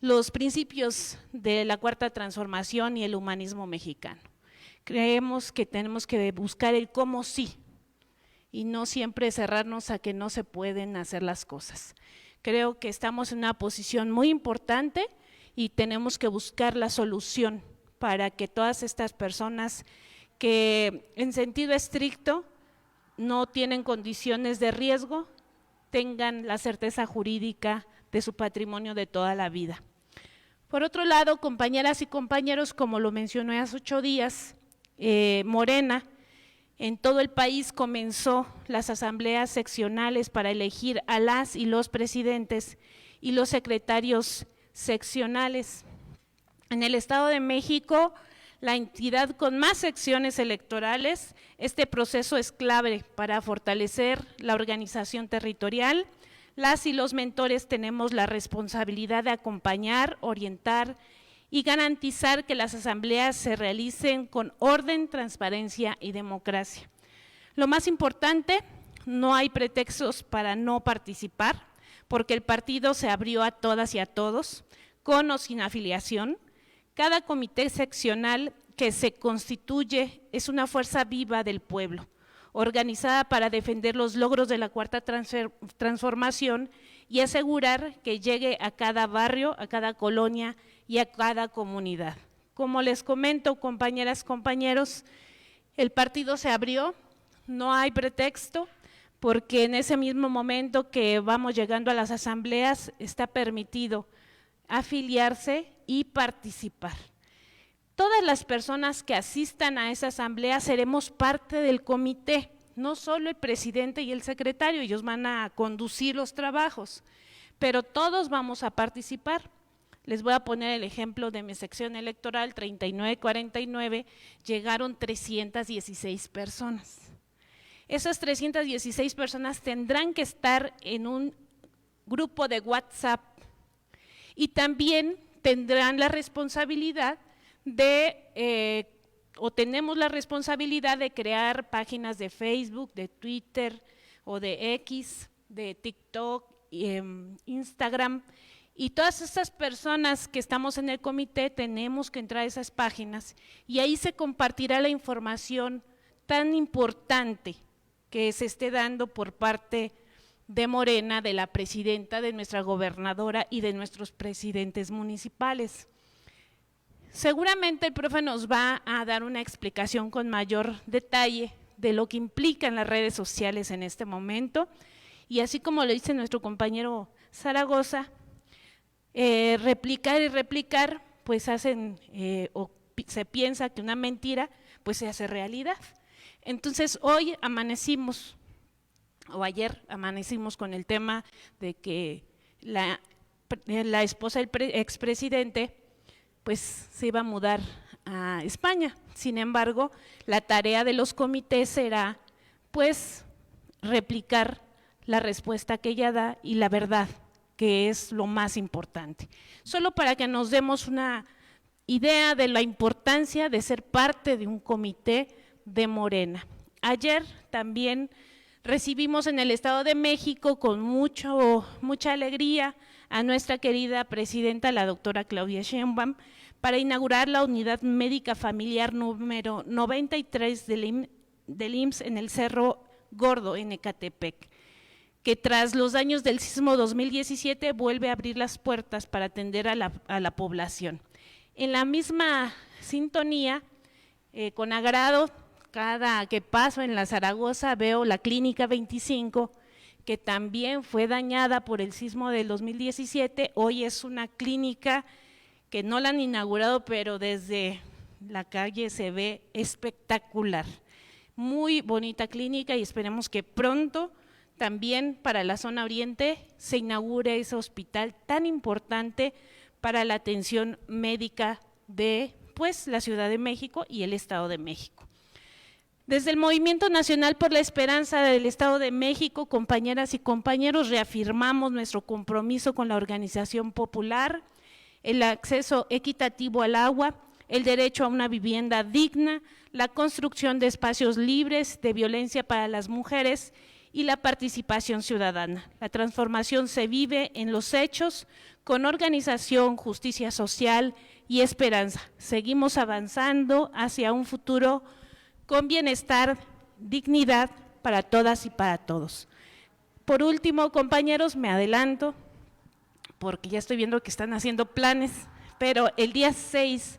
los principios de la Cuarta Transformación y el humanismo mexicano. Creemos que tenemos que buscar el cómo sí y no siempre cerrarnos a que no se pueden hacer las cosas. Creo que estamos en una posición muy importante y tenemos que buscar la solución para que todas estas personas que en sentido estricto no tienen condiciones de riesgo, tengan la certeza jurídica de su patrimonio de toda la vida. Por otro lado, compañeras y compañeros, como lo mencioné hace 8 días, Morena en todo el país comenzó las asambleas seccionales para elegir a las y los presidentes y los secretarios seccionales. En el Estado de México, la entidad con más secciones electorales, este proceso es clave para fortalecer la organización territorial. Las y los mentores tenemos la responsabilidad de acompañar, orientar y garantizar que las asambleas se realicen con orden, transparencia y democracia. Lo más importante, no hay pretextos para no participar, porque el partido se abrió a todas y a todos, con o sin afiliación. Cada comité seccional que se constituye es una fuerza viva del pueblo, organizada para defender los logros de la Cuarta Transformación y asegurar que llegue a cada barrio, a cada colonia y a cada comunidad. Como les comento, compañeras, compañeros, el partido se abrió, no hay pretexto, porque en ese mismo momento que vamos llegando a las asambleas está permitido afiliarse y participar. Todas las personas que asistan a esa asamblea seremos parte del comité, no solo el presidente y el secretario, ellos van a conducir los trabajos, pero todos vamos a participar. Les voy a poner el ejemplo de mi sección electoral 3949, llegaron 316 personas. Esas 316 personas tendrán que estar en un grupo de WhatsApp y también tendrán la responsabilidad tenemos la responsabilidad de crear páginas de Facebook, de Twitter o de X, de TikTok, Instagram, y todas estas personas que estamos en el comité tenemos que entrar a esas páginas y ahí se compartirá la información tan importante que se esté dando por parte de Morena, de la presidenta, de nuestra gobernadora y de nuestros presidentes municipales. Seguramente el profe nos va a dar una explicación con mayor detalle de lo que implican las redes sociales en este momento y así como lo dice nuestro compañero Zaragoza, replicar y replicar, pues hacen o se piensa que una mentira pues se hace realidad. Entonces hoy amanecimos, o ayer amanecimos con el tema de que la esposa del expresidente pues se iba a mudar a España. Sin embargo, la tarea de los comités será pues replicar la respuesta que ella da y la verdad, que es lo más importante. Solo para que nos demos una idea de la importancia de ser parte de un comité de Morena. Ayer también recibimos en el Estado de México con mucha alegría a nuestra querida presidenta, la doctora Claudia Sheinbaum, para inaugurar la unidad médica familiar número 93 del IMSS en el Cerro Gordo, en Ecatepec, que tras los daños del sismo 2017 vuelve a abrir las puertas para atender a la población. En la misma sintonía, con agrado, cada que paso en la Zaragoza veo la Clínica 25, que también fue dañada por el sismo del 2017, hoy es una clínica que no la han inaugurado, pero desde la calle se ve espectacular. Muy bonita clínica y esperemos que pronto también para la zona oriente se inaugure ese hospital tan importante para la atención médica de pues, la Ciudad de México y el Estado de México. Desde el Movimiento Nacional por la Esperanza del Estado de México, compañeras y compañeros, reafirmamos nuestro compromiso con la organización popular, el acceso equitativo al agua, el derecho a una vivienda digna, la construcción de espacios libres de violencia para las mujeres y la participación ciudadana. La transformación se vive en los hechos, con organización, justicia social y esperanza. Seguimos avanzando hacia un futuro con bienestar, dignidad para todas y para todos. Por último, compañeros, me adelanto, porque ya estoy viendo que están haciendo planes, pero el día 6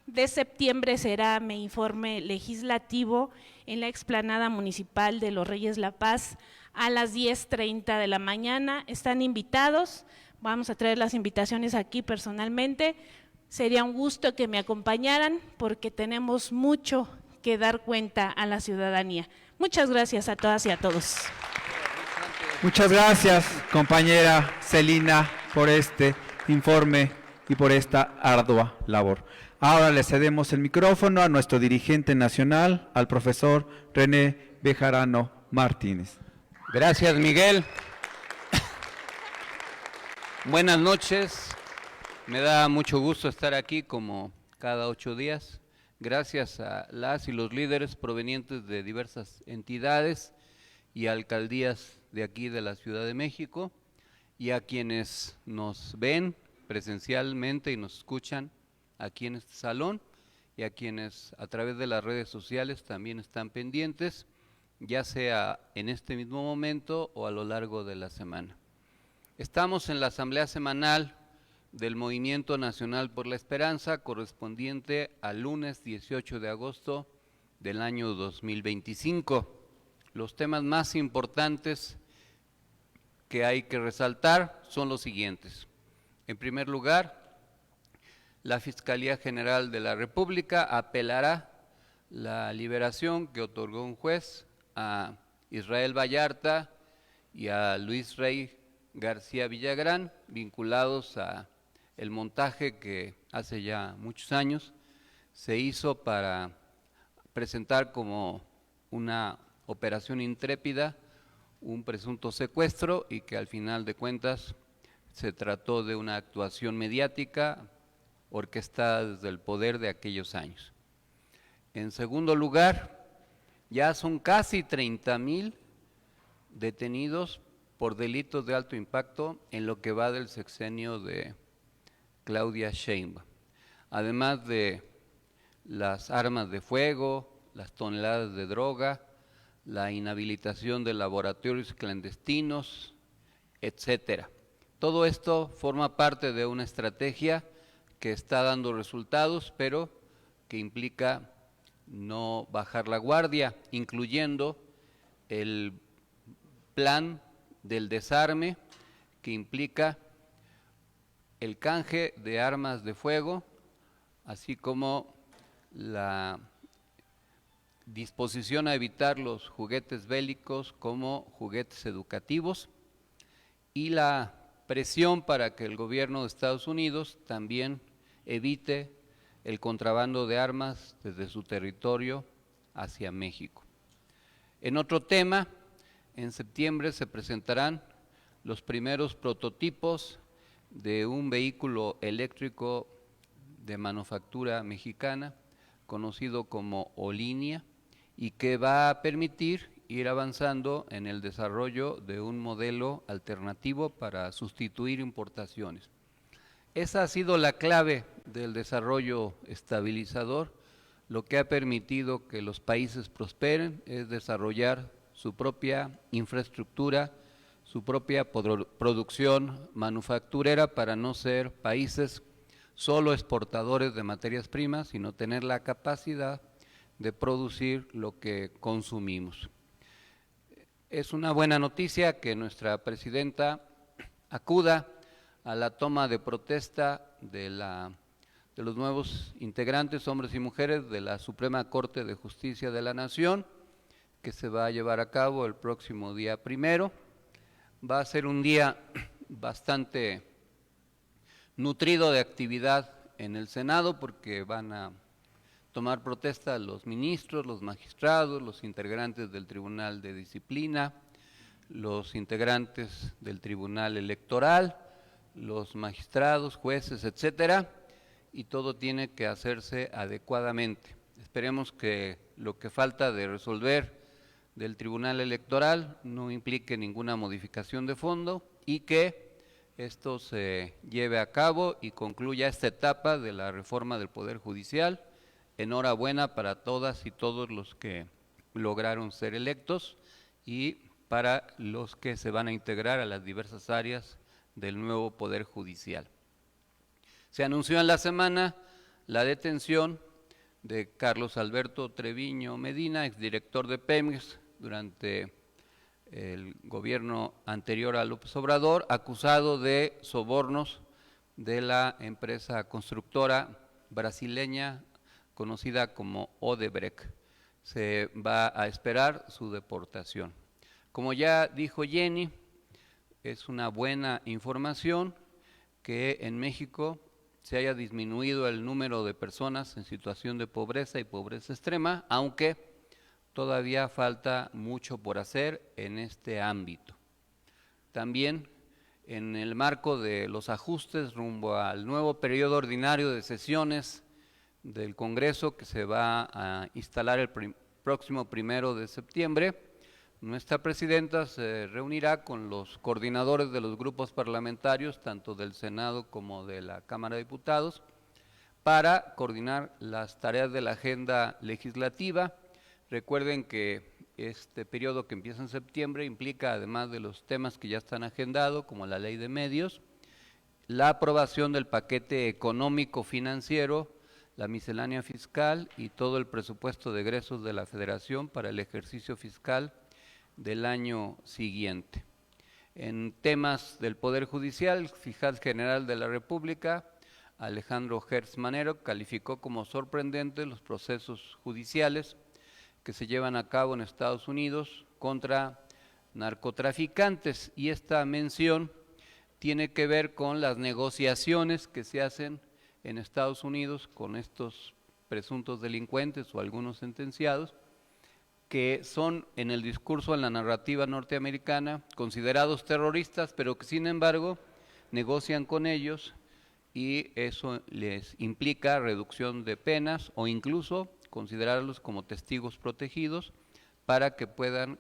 de septiembre será mi informe legislativo en la explanada municipal de Los Reyes La Paz a las 10:30 de la mañana. Están invitados, vamos a traer las invitaciones aquí personalmente. Sería un gusto que me acompañaran porque tenemos mucho que dar cuenta a la ciudadanía. Muchas gracias a todas y a todos. Muchas gracias, compañera Celina, por este informe y por esta ardua labor. Ahora le cedemos el micrófono a nuestro dirigente nacional, al profesor René Bejarano Martínez. Gracias, Miguel. Buenas noches. Me da mucho gusto estar aquí como cada 8 días. Gracias a las y los líderes provenientes de diversas entidades y alcaldías de aquí de la Ciudad de México y a quienes nos ven presencialmente y nos escuchan aquí en este salón y a quienes a través de las redes sociales también están pendientes, ya sea en este mismo momento o a lo largo de la semana. Estamos en la Asamblea Semanal del Movimiento Nacional por la Esperanza, correspondiente al lunes 18 de agosto del año 2025. Los temas más importantes que hay que resaltar son los siguientes. En primer lugar, la Fiscalía General de la República apelará la liberación que otorgó un juez a Israel Vallarta y a Luis Rey García Villagrán, vinculados a el montaje que hace ya muchos años se hizo para presentar como una operación intrépida un presunto secuestro y que al final de cuentas se trató de una actuación mediática orquestada desde el poder de aquellos años. En segundo lugar, ya son casi 30,000 detenidos por delitos de alto impacto en lo que va del sexenio de Claudia Sheinbaum, además de las armas de fuego, las toneladas de droga, la inhabilitación de laboratorios clandestinos, etcétera. Todo esto forma parte de una estrategia que está dando resultados, pero que implica no bajar la guardia, incluyendo el plan del desarme, que implica el canje de armas de fuego, así como la disposición a evitar los juguetes bélicos como juguetes educativos y la presión para que el gobierno de Estados Unidos también evite el contrabando de armas desde su territorio hacia México. En otro tema, en septiembre se presentarán los primeros prototipos de un vehículo eléctrico de manufactura mexicana, conocido como Olinia, y que va a permitir ir avanzando en el desarrollo de un modelo alternativo para sustituir importaciones. Esa ha sido la clave del desarrollo estabilizador. Lo que ha permitido que los países prosperen es desarrollar su propia infraestructura, su propia producción manufacturera para no ser países solo exportadores de materias primas, sino tener la capacidad de producir lo que consumimos. Es una buena noticia que nuestra presidenta acuda a la toma de protesta de los nuevos integrantes, hombres y mujeres, de la Suprema Corte de Justicia de la Nación, que se va a llevar a cabo el próximo día 1. Va a ser un día bastante nutrido de actividad en el Senado, porque van a tomar protesta los ministros, los magistrados, los integrantes del Tribunal de Disciplina, los integrantes del Tribunal Electoral, los magistrados, jueces, etcétera, y todo tiene que hacerse adecuadamente. Esperemos que lo que falta de resolver del Tribunal Electoral no implique ninguna modificación de fondo y que esto se lleve a cabo y concluya esta etapa de la reforma del Poder Judicial. Enhorabuena para todas y todos los que lograron ser electos y para los que se van a integrar a las diversas áreas del nuevo Poder Judicial. Se anunció en la semana la detención de Carlos Alberto Treviño Medina, exdirector de Pemex durante el gobierno anterior a López Obrador, acusado de sobornos de la empresa constructora brasileña conocida como Odebrecht. Se va a esperar su deportación. Como ya dijo Jenny, es una buena información que en México se haya disminuido el número de personas en situación de pobreza y pobreza extrema, aunque todavía falta mucho por hacer en este ámbito. También en el marco de los ajustes rumbo al nuevo periodo ordinario de sesiones del Congreso que se va a instalar el próximo 1 de septiembre, nuestra presidenta se reunirá con los coordinadores de los grupos parlamentarios, tanto del Senado como de la Cámara de Diputados, para coordinar las tareas de la agenda legislativa. Recuerden que este periodo que empieza en septiembre implica, además de los temas que ya están agendados, como la ley de medios, la aprobación del paquete económico financiero, la miscelánea fiscal y todo el presupuesto de egresos de la Federación para el ejercicio fiscal del año siguiente. En temas del Poder Judicial, el fiscal general de la República, Alejandro Gertz Manero, calificó como sorprendentes los procesos judiciales que se llevan a cabo en Estados Unidos contra narcotraficantes, y esta mención tiene que ver con las negociaciones que se hacen en Estados Unidos con estos presuntos delincuentes o algunos sentenciados, que son en el discurso, en la narrativa norteamericana, considerados terroristas, pero que sin embargo negocian con ellos y eso les implica reducción de penas o incluso considerarlos como testigos protegidos para que puedan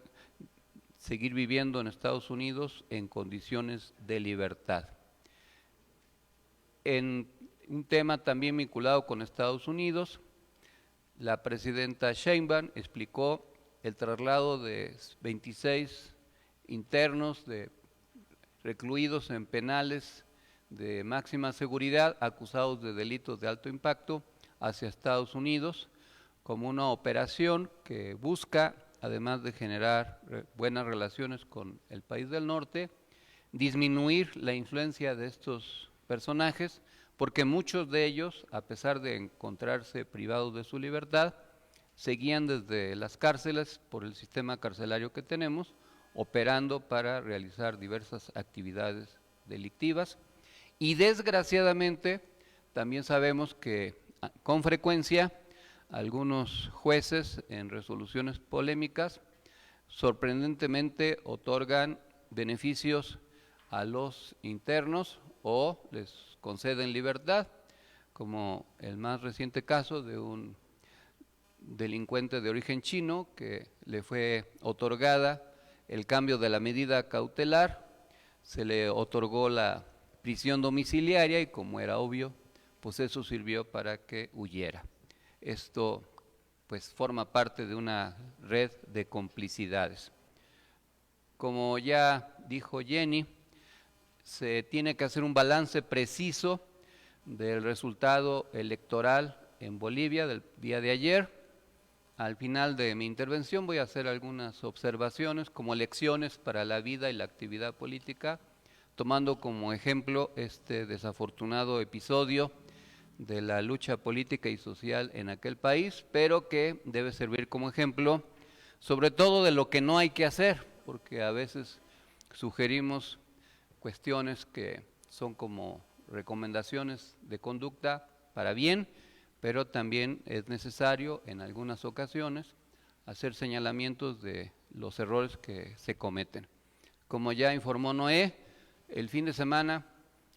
seguir viviendo en Estados Unidos en condiciones de libertad. En un tema también vinculado con Estados Unidos, la presidenta Sheinbaum explicó el traslado de 26 internos recluidos en penales de máxima seguridad acusados de delitos de alto impacto hacia Estados Unidos como una operación que busca, además de generar buenas relaciones con el país del norte, disminuir la influencia de estos personajes, porque muchos de ellos, a pesar de encontrarse privados de su libertad, seguían desde las cárceles por el sistema carcelario que tenemos, operando para realizar diversas actividades delictivas. Y desgraciadamente también sabemos que con frecuencia algunos jueces en resoluciones polémicas sorprendentemente otorgan beneficios a los internos o les conceden libertad, como el más reciente caso de un delincuente de origen chino que le fue otorgada el cambio de la medida cautelar, se le otorgó la prisión domiciliaria y, como era obvio, pues eso sirvió para que huyera. Esto pues forma parte de una red de complicidades. Como ya dijo Jenny, se tiene que hacer un balance preciso del resultado electoral en Bolivia del día de ayer. Al final de mi intervención voy a hacer algunas observaciones como lecciones para la vida y la actividad política, tomando como ejemplo este desafortunado episodio de la lucha política y social en aquel país, pero que debe servir como ejemplo, sobre todo de lo que no hay que hacer, porque a veces sugerimos cuestiones que son como recomendaciones de conducta para bien, pero también es necesario en algunas ocasiones hacer señalamientos de los errores que se cometen. Como ya informó Noé, el fin de semana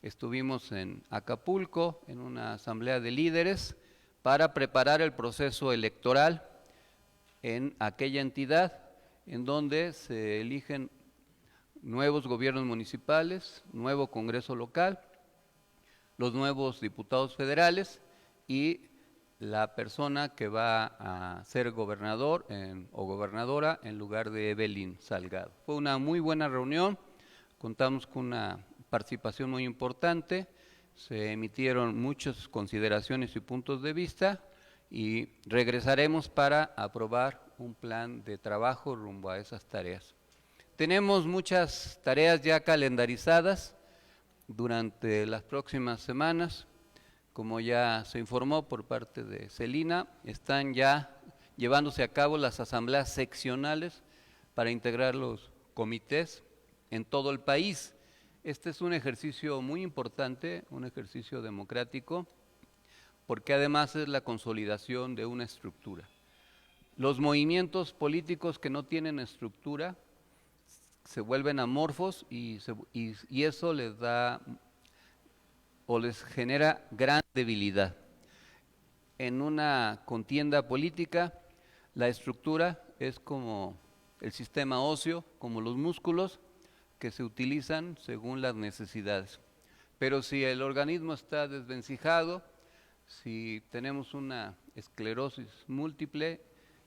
estuvimos en Acapulco en una asamblea de líderes para preparar el proceso electoral en aquella entidad en donde se eligen nuevos gobiernos municipales, nuevo Congreso local, los nuevos diputados federales y la persona que va a ser gobernador o gobernadora en lugar de Evelyn Salgado. Fue una muy buena reunión, contamos con una participación muy importante, se emitieron muchas consideraciones y puntos de vista y regresaremos para aprobar un plan de trabajo rumbo a esas tareas. Tenemos muchas tareas ya calendarizadas durante las próximas semanas. Como ya se informó por parte de Celina, están ya llevándose a cabo las asambleas seccionales para integrar los comités en todo el país. Este es un ejercicio muy importante, un ejercicio democrático, porque además es la consolidación de una estructura. Los movimientos políticos que no tienen estructura se vuelven amorfos y eso les da o les genera gran debilidad. En una contienda política, la estructura es como el sistema óseo, como los músculos que se utilizan según las necesidades. Pero si el organismo está desvencijado, si tenemos una esclerosis múltiple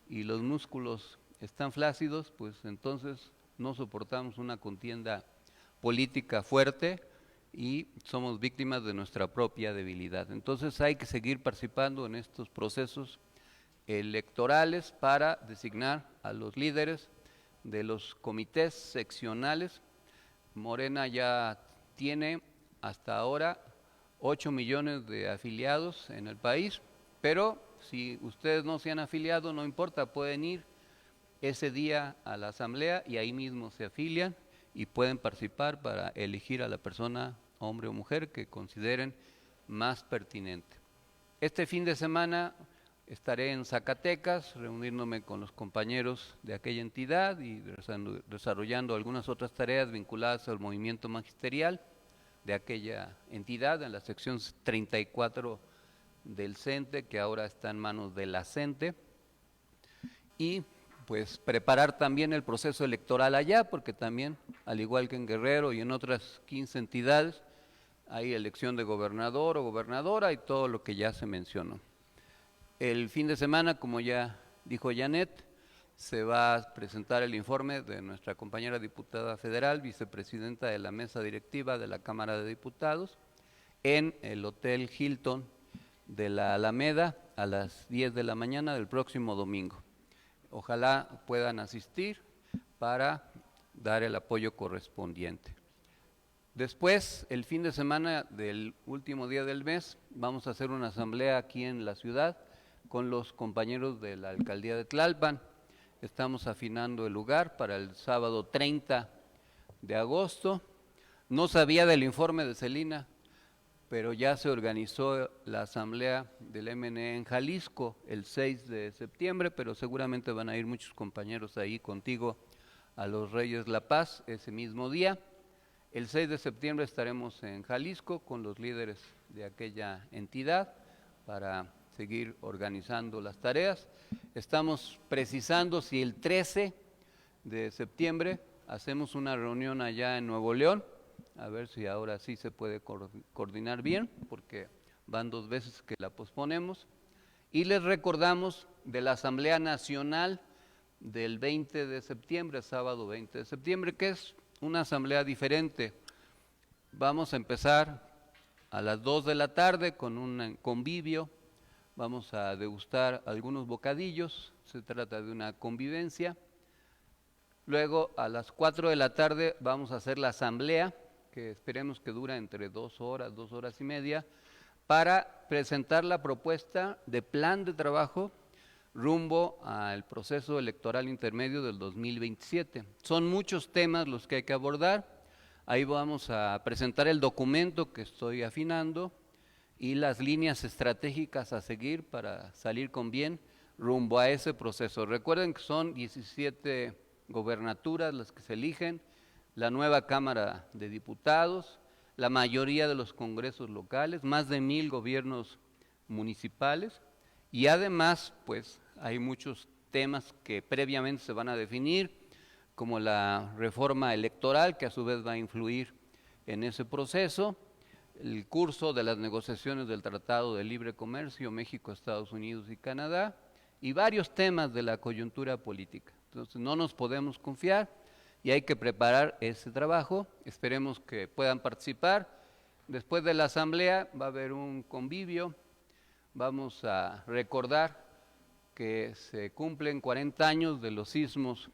y los músculos están flácidos, pues entonces no soportamos una contienda política fuerte y somos víctimas de nuestra propia debilidad. Entonces hay que seguir participando en estos procesos electorales para designar a los líderes de los comités seccionales. Morena ya tiene hasta ahora 8 millones de afiliados en el país, pero si ustedes no se han afiliado, no importa, pueden ir ese día a la asamblea y ahí mismo se afilian y pueden participar para elegir a la persona, hombre o mujer, que consideren más pertinente. Este fin de semana estaré en Zacatecas, reuniéndome con los compañeros de aquella entidad y desarrollando algunas otras tareas vinculadas al movimiento magisterial de aquella entidad, en la sección 34 del CENTE, que ahora está en manos de la CENTE, y pues preparar también el proceso electoral allá, porque también, al igual que en Guerrero y en otras 15 entidades, hay elección de gobernador o gobernadora y todo lo que ya se mencionó. El fin de semana, como ya dijo Janet, se va a presentar el informe de nuestra compañera diputada federal, vicepresidenta de la mesa directiva de la Cámara de Diputados, en el Hotel Hilton de la Alameda a las 10 de la mañana del próximo domingo. Ojalá puedan asistir para dar el apoyo correspondiente. Después, el fin de semana del último día del mes, vamos a hacer una asamblea aquí en la ciudad con los compañeros de la alcaldía de Tlalpan. Estamos afinando el lugar para el sábado 30 de agosto. No sabía del informe de Celina, pero ya se organizó la asamblea del MNE en Jalisco el 6 de septiembre, pero seguramente van a ir muchos compañeros ahí contigo a los Reyes La Paz ese mismo día. El 6 de septiembre estaremos en Jalisco con los líderes de aquella entidad para seguir organizando las tareas. Estamos precisando si el 13 de septiembre hacemos una reunión allá en Nuevo León, a ver si ahora sí se puede coordinar bien, porque van 2 veces que la posponemos. Y les recordamos de la Asamblea Nacional del 20 de septiembre, sábado 20 de septiembre, que es una asamblea diferente. Vamos a empezar a las 2 de la tarde con un convivio. Vamos a degustar algunos bocadillos, se trata de una convivencia. Luego a las 4 de la tarde vamos a hacer la asamblea, que esperemos que dura entre 2 horas, 2 horas y media, para presentar la propuesta de plan de trabajo rumbo al proceso electoral intermedio del 2027. Son muchos temas los que hay que abordar. Ahí vamos a presentar el documento que estoy afinando y las líneas estratégicas a seguir para salir con bien rumbo a ese proceso. Recuerden que son 17 gobernaturas las que se eligen, la nueva Cámara de Diputados, la mayoría de los congresos locales, más de 1000 gobiernos municipales, y además pues hay muchos temas que previamente se van a definir, como la reforma electoral, que a su vez va a influir en ese proceso, el curso de las negociaciones del Tratado de Libre Comercio México, Estados Unidos y Canadá, y varios temas de la coyuntura política. Entonces no nos podemos confiar y hay que preparar ese trabajo. Esperemos que puedan participar. Después de la asamblea va a haber un convivio. Vamos a recordar que se cumplen 40 años de los sismos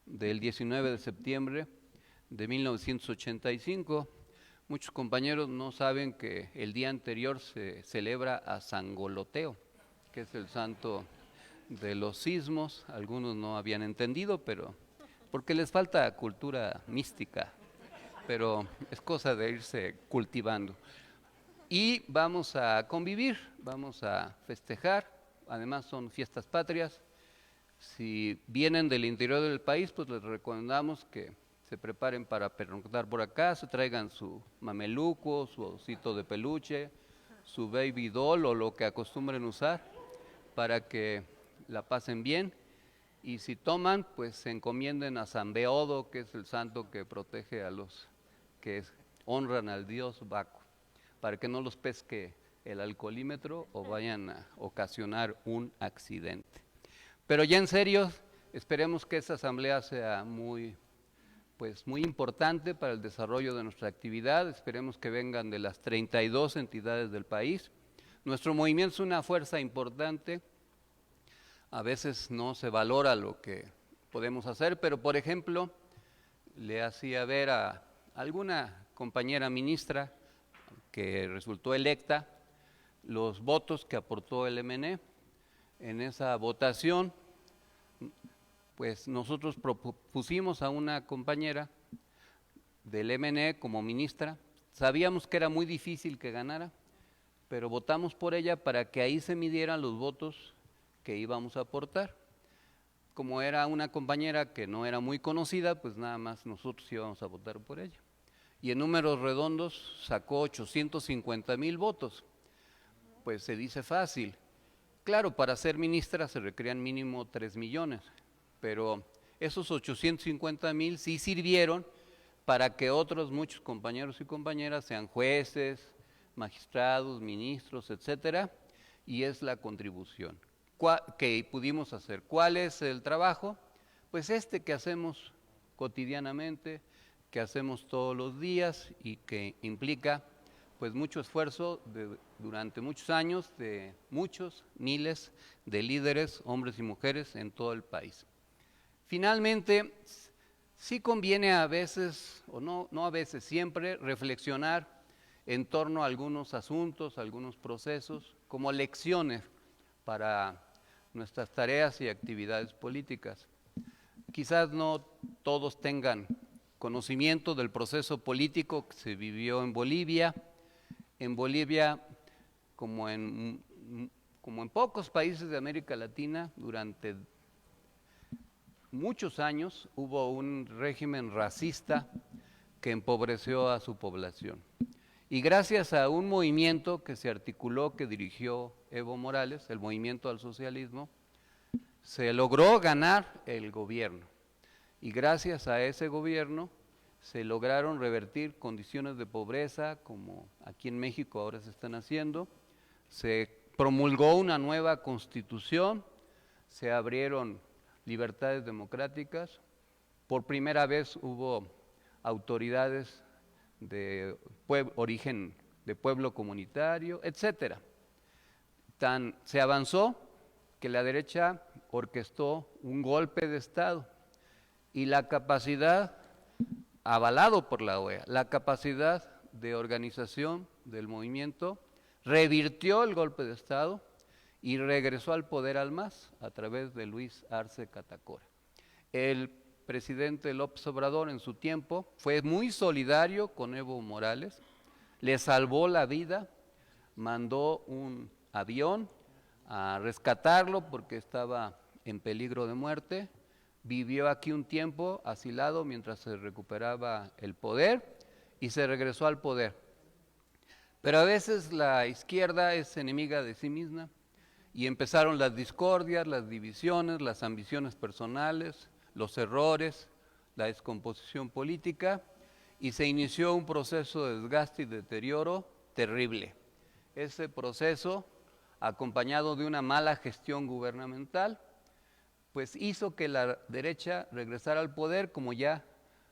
del 19 de septiembre de 1985. Muchos compañeros no saben que el día anterior se celebra a San Goloteo, que es el santo de los sismos. Algunos no habían entendido, pero porque les falta cultura mística, pero es cosa de irse cultivando. Y vamos a convivir, vamos a festejar, además son fiestas patrias. Si vienen del interior del país, pues les recomendamos que se preparen para pernoctar por acá, se traigan su mameluco, su osito de peluche, su baby doll o lo que acostumbren usar para que la pasen bien. Y si toman, pues se encomienden a San Beodo, que es el santo que protege a los que honran al dios Baco, para que no los pesque el alcoholímetro o vayan a ocasionar un accidente. Pero ya en serio, esperemos que esta asamblea sea muy importante para el desarrollo de nuestra actividad. Esperemos que vengan de las 32 entidades del país. Nuestro movimiento es una fuerza importante. A veces no se valora lo que podemos hacer, pero por ejemplo, le hacía ver a alguna compañera ministra que resultó electa los votos que aportó el MNE. En esa votación, pues nosotros propusimos a una compañera del MNE como ministra. Sabíamos que era muy difícil que ganara, pero votamos por ella para que ahí se midieran los votos que íbamos a aportar. Como era una compañera que no era muy conocida, pues nada más nosotros íbamos a votar por ella. Y en números redondos sacó 850,000 votos. Pues se dice fácil. Claro, para ser ministra se requerían mínimo 3 millones, pero esos 850,000 sí sirvieron para que otros muchos compañeros y compañeras sean jueces, magistrados, ministros, etcétera, y es la contribución que pudimos hacer. ¿Cuál es el trabajo? Pues este que hacemos cotidianamente, que hacemos todos los días y que implica pues mucho esfuerzo durante muchos años de muchos miles de líderes, hombres y mujeres en todo el país. Finalmente, sí conviene a veces, o no a veces, siempre reflexionar en torno a algunos asuntos, algunos procesos, como lecciones para nuestras tareas y actividades políticas. Quizás no todos tengan conocimiento del proceso político que se vivió en Bolivia. En Bolivia, como en pocos países de América Latina, durante muchos años hubo un régimen racista que empobreció a su población. Y gracias a un movimiento que se articuló, que dirigió Evo Morales, el Movimiento al Socialismo, se logró ganar el gobierno. Y gracias a ese gobierno se lograron revertir condiciones de pobreza, como aquí en México ahora se están haciendo. Se promulgó una nueva constitución, se abrieron libertades democráticas. Por primera vez hubo autoridades de origen de pueblo comunitario, etcétera. Se avanzó que la derecha orquestó un golpe de Estado y la capacidad, avalado por la OEA, la capacidad de organización del movimiento revirtió el golpe de Estado y regresó al poder al MAS a través de Luis Arce Catacora. El presidente López Obrador en su tiempo fue muy solidario con Evo Morales, le salvó la vida, mandó un avión a rescatarlo porque estaba en peligro de muerte, vivió aquí un tiempo asilado mientras se recuperaba el poder y se regresó al poder. Pero a veces la izquierda es enemiga de sí misma y empezaron las discordias, las divisiones, las ambiciones personales, los errores, la descomposición política, y se inició un proceso de desgaste y deterioro terrible. Ese proceso, acompañado de una mala gestión gubernamental, pues hizo que la derecha regresara al poder, como ya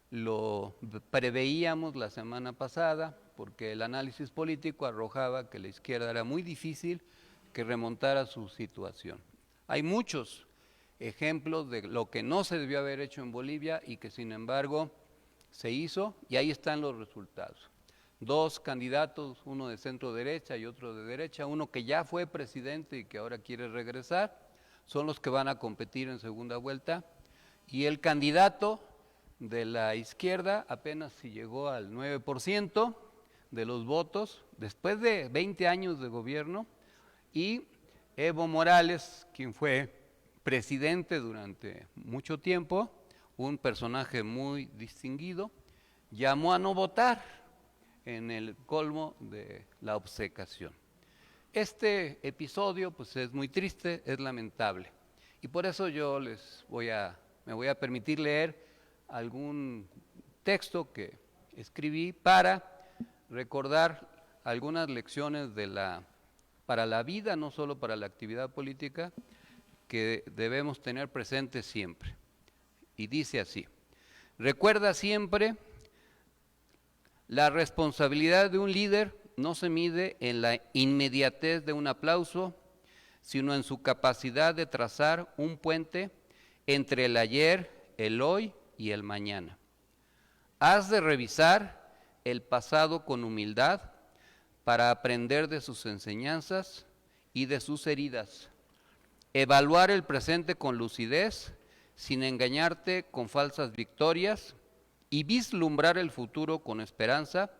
lo preveíamos la semana pasada, porque el análisis político arrojaba que la izquierda era muy difícil que remontara su situación. Hay muchos ejemplos de lo que no se debió haber hecho en Bolivia y que sin embargo se hizo, y ahí están los resultados. Dos candidatos, uno de centro derecha y otro de derecha, uno que ya fue presidente y que ahora quiere regresar, son los que van a competir en segunda vuelta, y el candidato de la izquierda apenas si llegó al 9% de los votos después de 20 años de gobierno, y Evo Morales, quien fue presidente durante mucho tiempo, un personaje muy distinguido, llamó a no votar en el colmo de la obcecación. Este episodio pues es muy triste, es lamentable, y por eso yo me voy a permitir leer algún texto que escribí para recordar algunas lecciones para la vida, no solo para la actividad política, que debemos tener presente siempre. Y dice así: recuerda siempre, la responsabilidad de un líder no se mide en la inmediatez de un aplauso, sino en su capacidad de trazar un puente entre el ayer, el hoy y el mañana. Has de revisar el pasado con humildad para aprender de sus enseñanzas y de sus heridas. Evaluar el presente con lucidez, sin engañarte con falsas victorias, y vislumbrar el futuro con esperanza,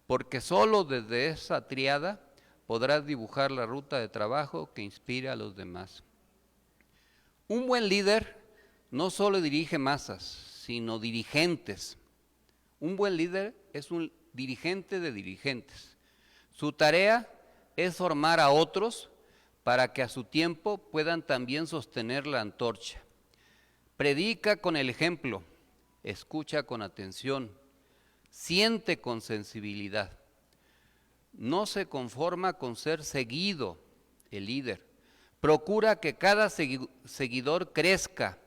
porque solo desde esa tríada podrás dibujar la ruta de trabajo que inspira a los demás. Un buen líder no solo dirige masas, sino dirigentes. Un buen líder es un dirigente de dirigentes. Su tarea es formar a otros para que a su tiempo puedan también sostener la antorcha. Predica con el ejemplo, escucha con atención, siente con sensibilidad. No se conforma con ser seguido, el líder. Procura que cada seguidor crezca,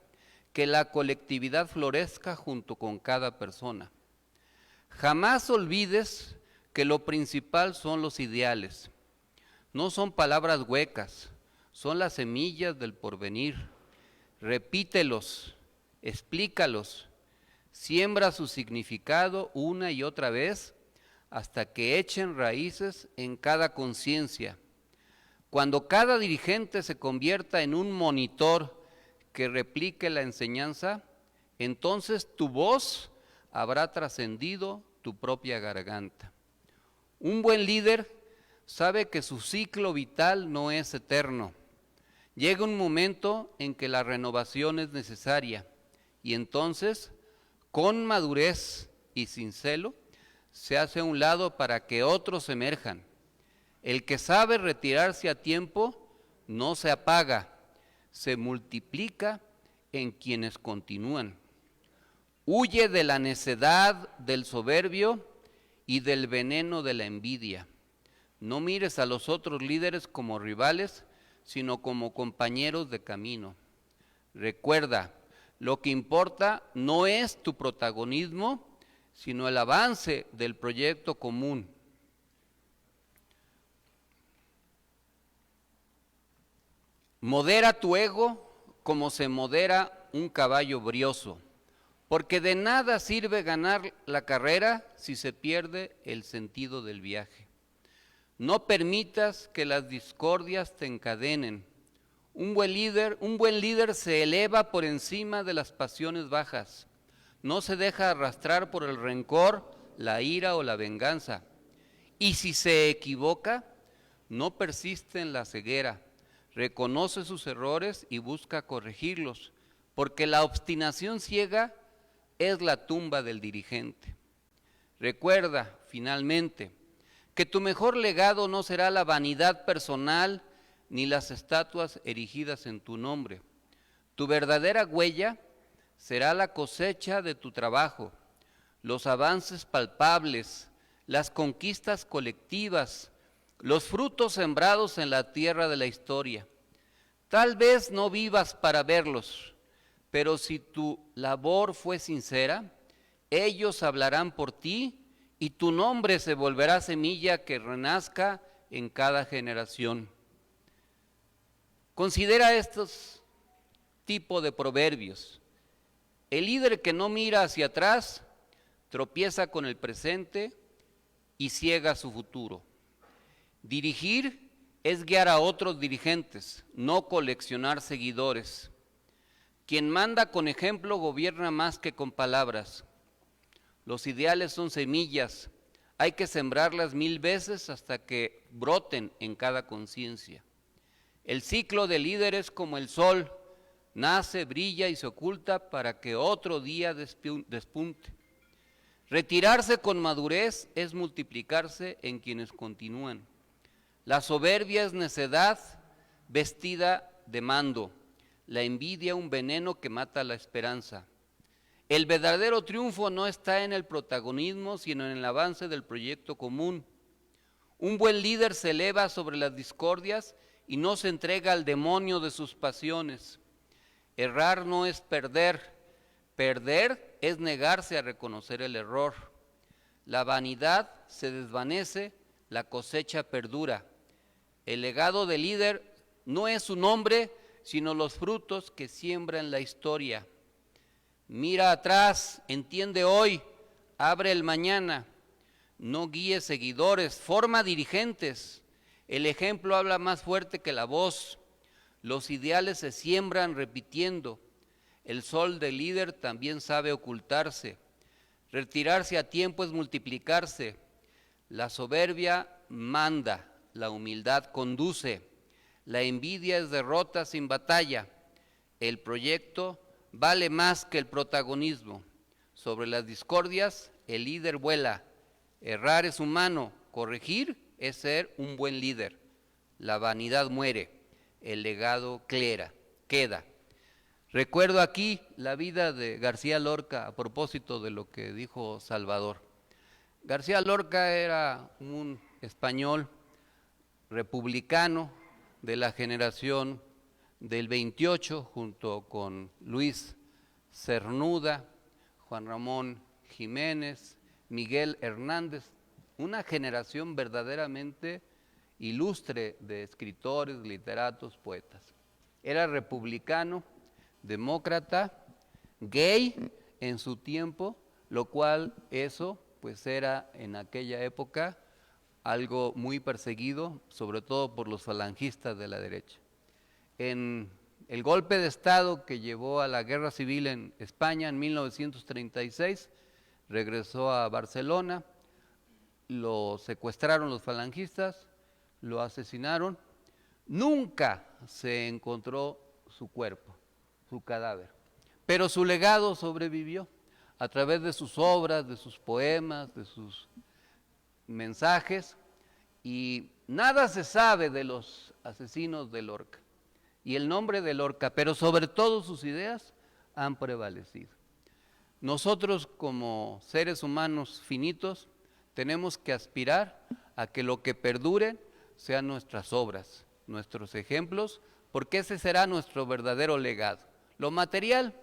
que la colectividad florezca junto con cada persona. Jamás olvides que lo principal son los ideales. No son palabras huecas, son las semillas del porvenir. Repítelos, explícalos, siembra su significado una y otra vez hasta que echen raíces en cada conciencia. Cuando cada dirigente se convierta en un monitor que replique la enseñanza, entonces tu voz habrá trascendido tu propia garganta. Un buen líder sabe que su ciclo vital no es eterno. Llega un momento en que la renovación es necesaria y entonces, con madurez y sin celo, se hace a un lado para que otros emerjan. El que sabe retirarse a tiempo no se apaga, se multiplica en quienes continúan. Huye de la necedad del soberbio y del veneno de la envidia. No mires a los otros líderes como rivales, sino como compañeros de camino. Recuerda, lo que importa no es tu protagonismo, sino el avance del proyecto común. Modera tu ego como se modera un caballo brioso, porque de nada sirve ganar la carrera si se pierde el sentido del viaje. No permitas que las discordias te encadenen. Un buen líder se eleva por encima de las pasiones bajas. No se deja arrastrar por el rencor, la ira o la venganza. Y si se equivoca, no persiste en la ceguera. Reconoce sus errores y busca corregirlos, porque la obstinación ciega es la tumba del dirigente. Recuerda, finalmente, que tu mejor legado no será la vanidad personal ni las estatuas erigidas en tu nombre. Tu verdadera huella será la cosecha de tu trabajo, los avances palpables, las conquistas colectivas, los frutos sembrados en la tierra de la historia. Tal vez no vivas para verlos, pero si tu labor fue sincera, ellos hablarán por ti y tu nombre se volverá semilla que renazca en cada generación. Considera estos tipos de proverbios. El líder que no mira hacia atrás tropieza con el presente y ciega su futuro. Dirigir es guiar a otros dirigentes, no coleccionar seguidores. Quien manda con ejemplo gobierna más que con palabras. Los ideales son semillas, hay que sembrarlas 1000 veces hasta que broten en cada conciencia. El ciclo del líder es como el sol, nace, brilla y se oculta para que otro día despunte. Retirarse con madurez es multiplicarse en quienes continúan. La soberbia es necedad vestida de mando, la envidia un veneno que mata la esperanza. El verdadero triunfo no está en el protagonismo, sino en el avance del proyecto común. Un buen líder se eleva sobre las discordias y no se entrega al demonio de sus pasiones. Errar no es perder, perder es negarse a reconocer el error. La vanidad se desvanece, la cosecha perdura. El legado del líder no es su nombre, sino los frutos que siembra en la historia. Mira atrás, entiende hoy, abre el mañana. No guíes seguidores, forma dirigentes. El ejemplo habla más fuerte que la voz. Los ideales se siembran repitiendo. El sol del líder también sabe ocultarse. Retirarse a tiempo es multiplicarse. La soberbia manda, la humildad conduce. La envidia es derrota sin batalla. El proyecto vale más que el protagonismo. Sobre las discordias, el líder vuela. Errar es humano, corregir es ser un buen líder. La vanidad muere, el legado queda. Recuerdo aquí la vida de García Lorca a propósito de lo que dijo Salvador. García Lorca era un español republicano de la generación del 28, junto con Luis Cernuda, Juan Ramón Jiménez, Miguel Hernández, una generación verdaderamente ilustre de escritores, literatos, poetas. Era republicano, demócrata, gay en su tiempo, lo cual eso pues era en aquella época algo muy perseguido, sobre todo por los falangistas de la derecha. En el golpe de Estado que llevó a la guerra civil en España en 1936, regresó a Barcelona, lo secuestraron los falangistas, lo asesinaron, nunca se encontró su cuerpo, su cadáver, pero su legado sobrevivió a través de sus obras, de sus poemas, de sus mensajes, y nada se sabe de los asesinos de Lorca y el nombre de Lorca, pero sobre todo sus ideas han prevalecido. Nosotros como seres humanos finitos tenemos que aspirar a que lo que perdure sean nuestras obras, nuestros ejemplos, porque ese será nuestro verdadero legado. Lo material,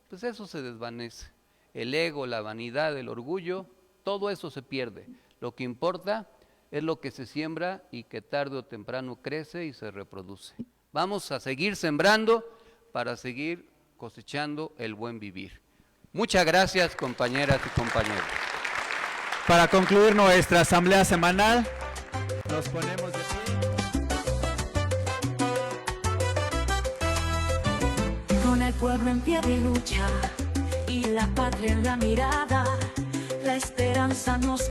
pues eso se desvanece. El ego, la vanidad, el orgullo, todo eso se pierde. Lo que importa es lo que se siembra y que tarde o temprano crece y se reproduce. Vamos a seguir sembrando para seguir cosechando el buen vivir. Muchas gracias, compañeras y compañeros. Para concluir nuestra asamblea semanal, nos ponemos de pie. Con el pueblo en pie de lucha y la patria en la mirada, la esperanza nos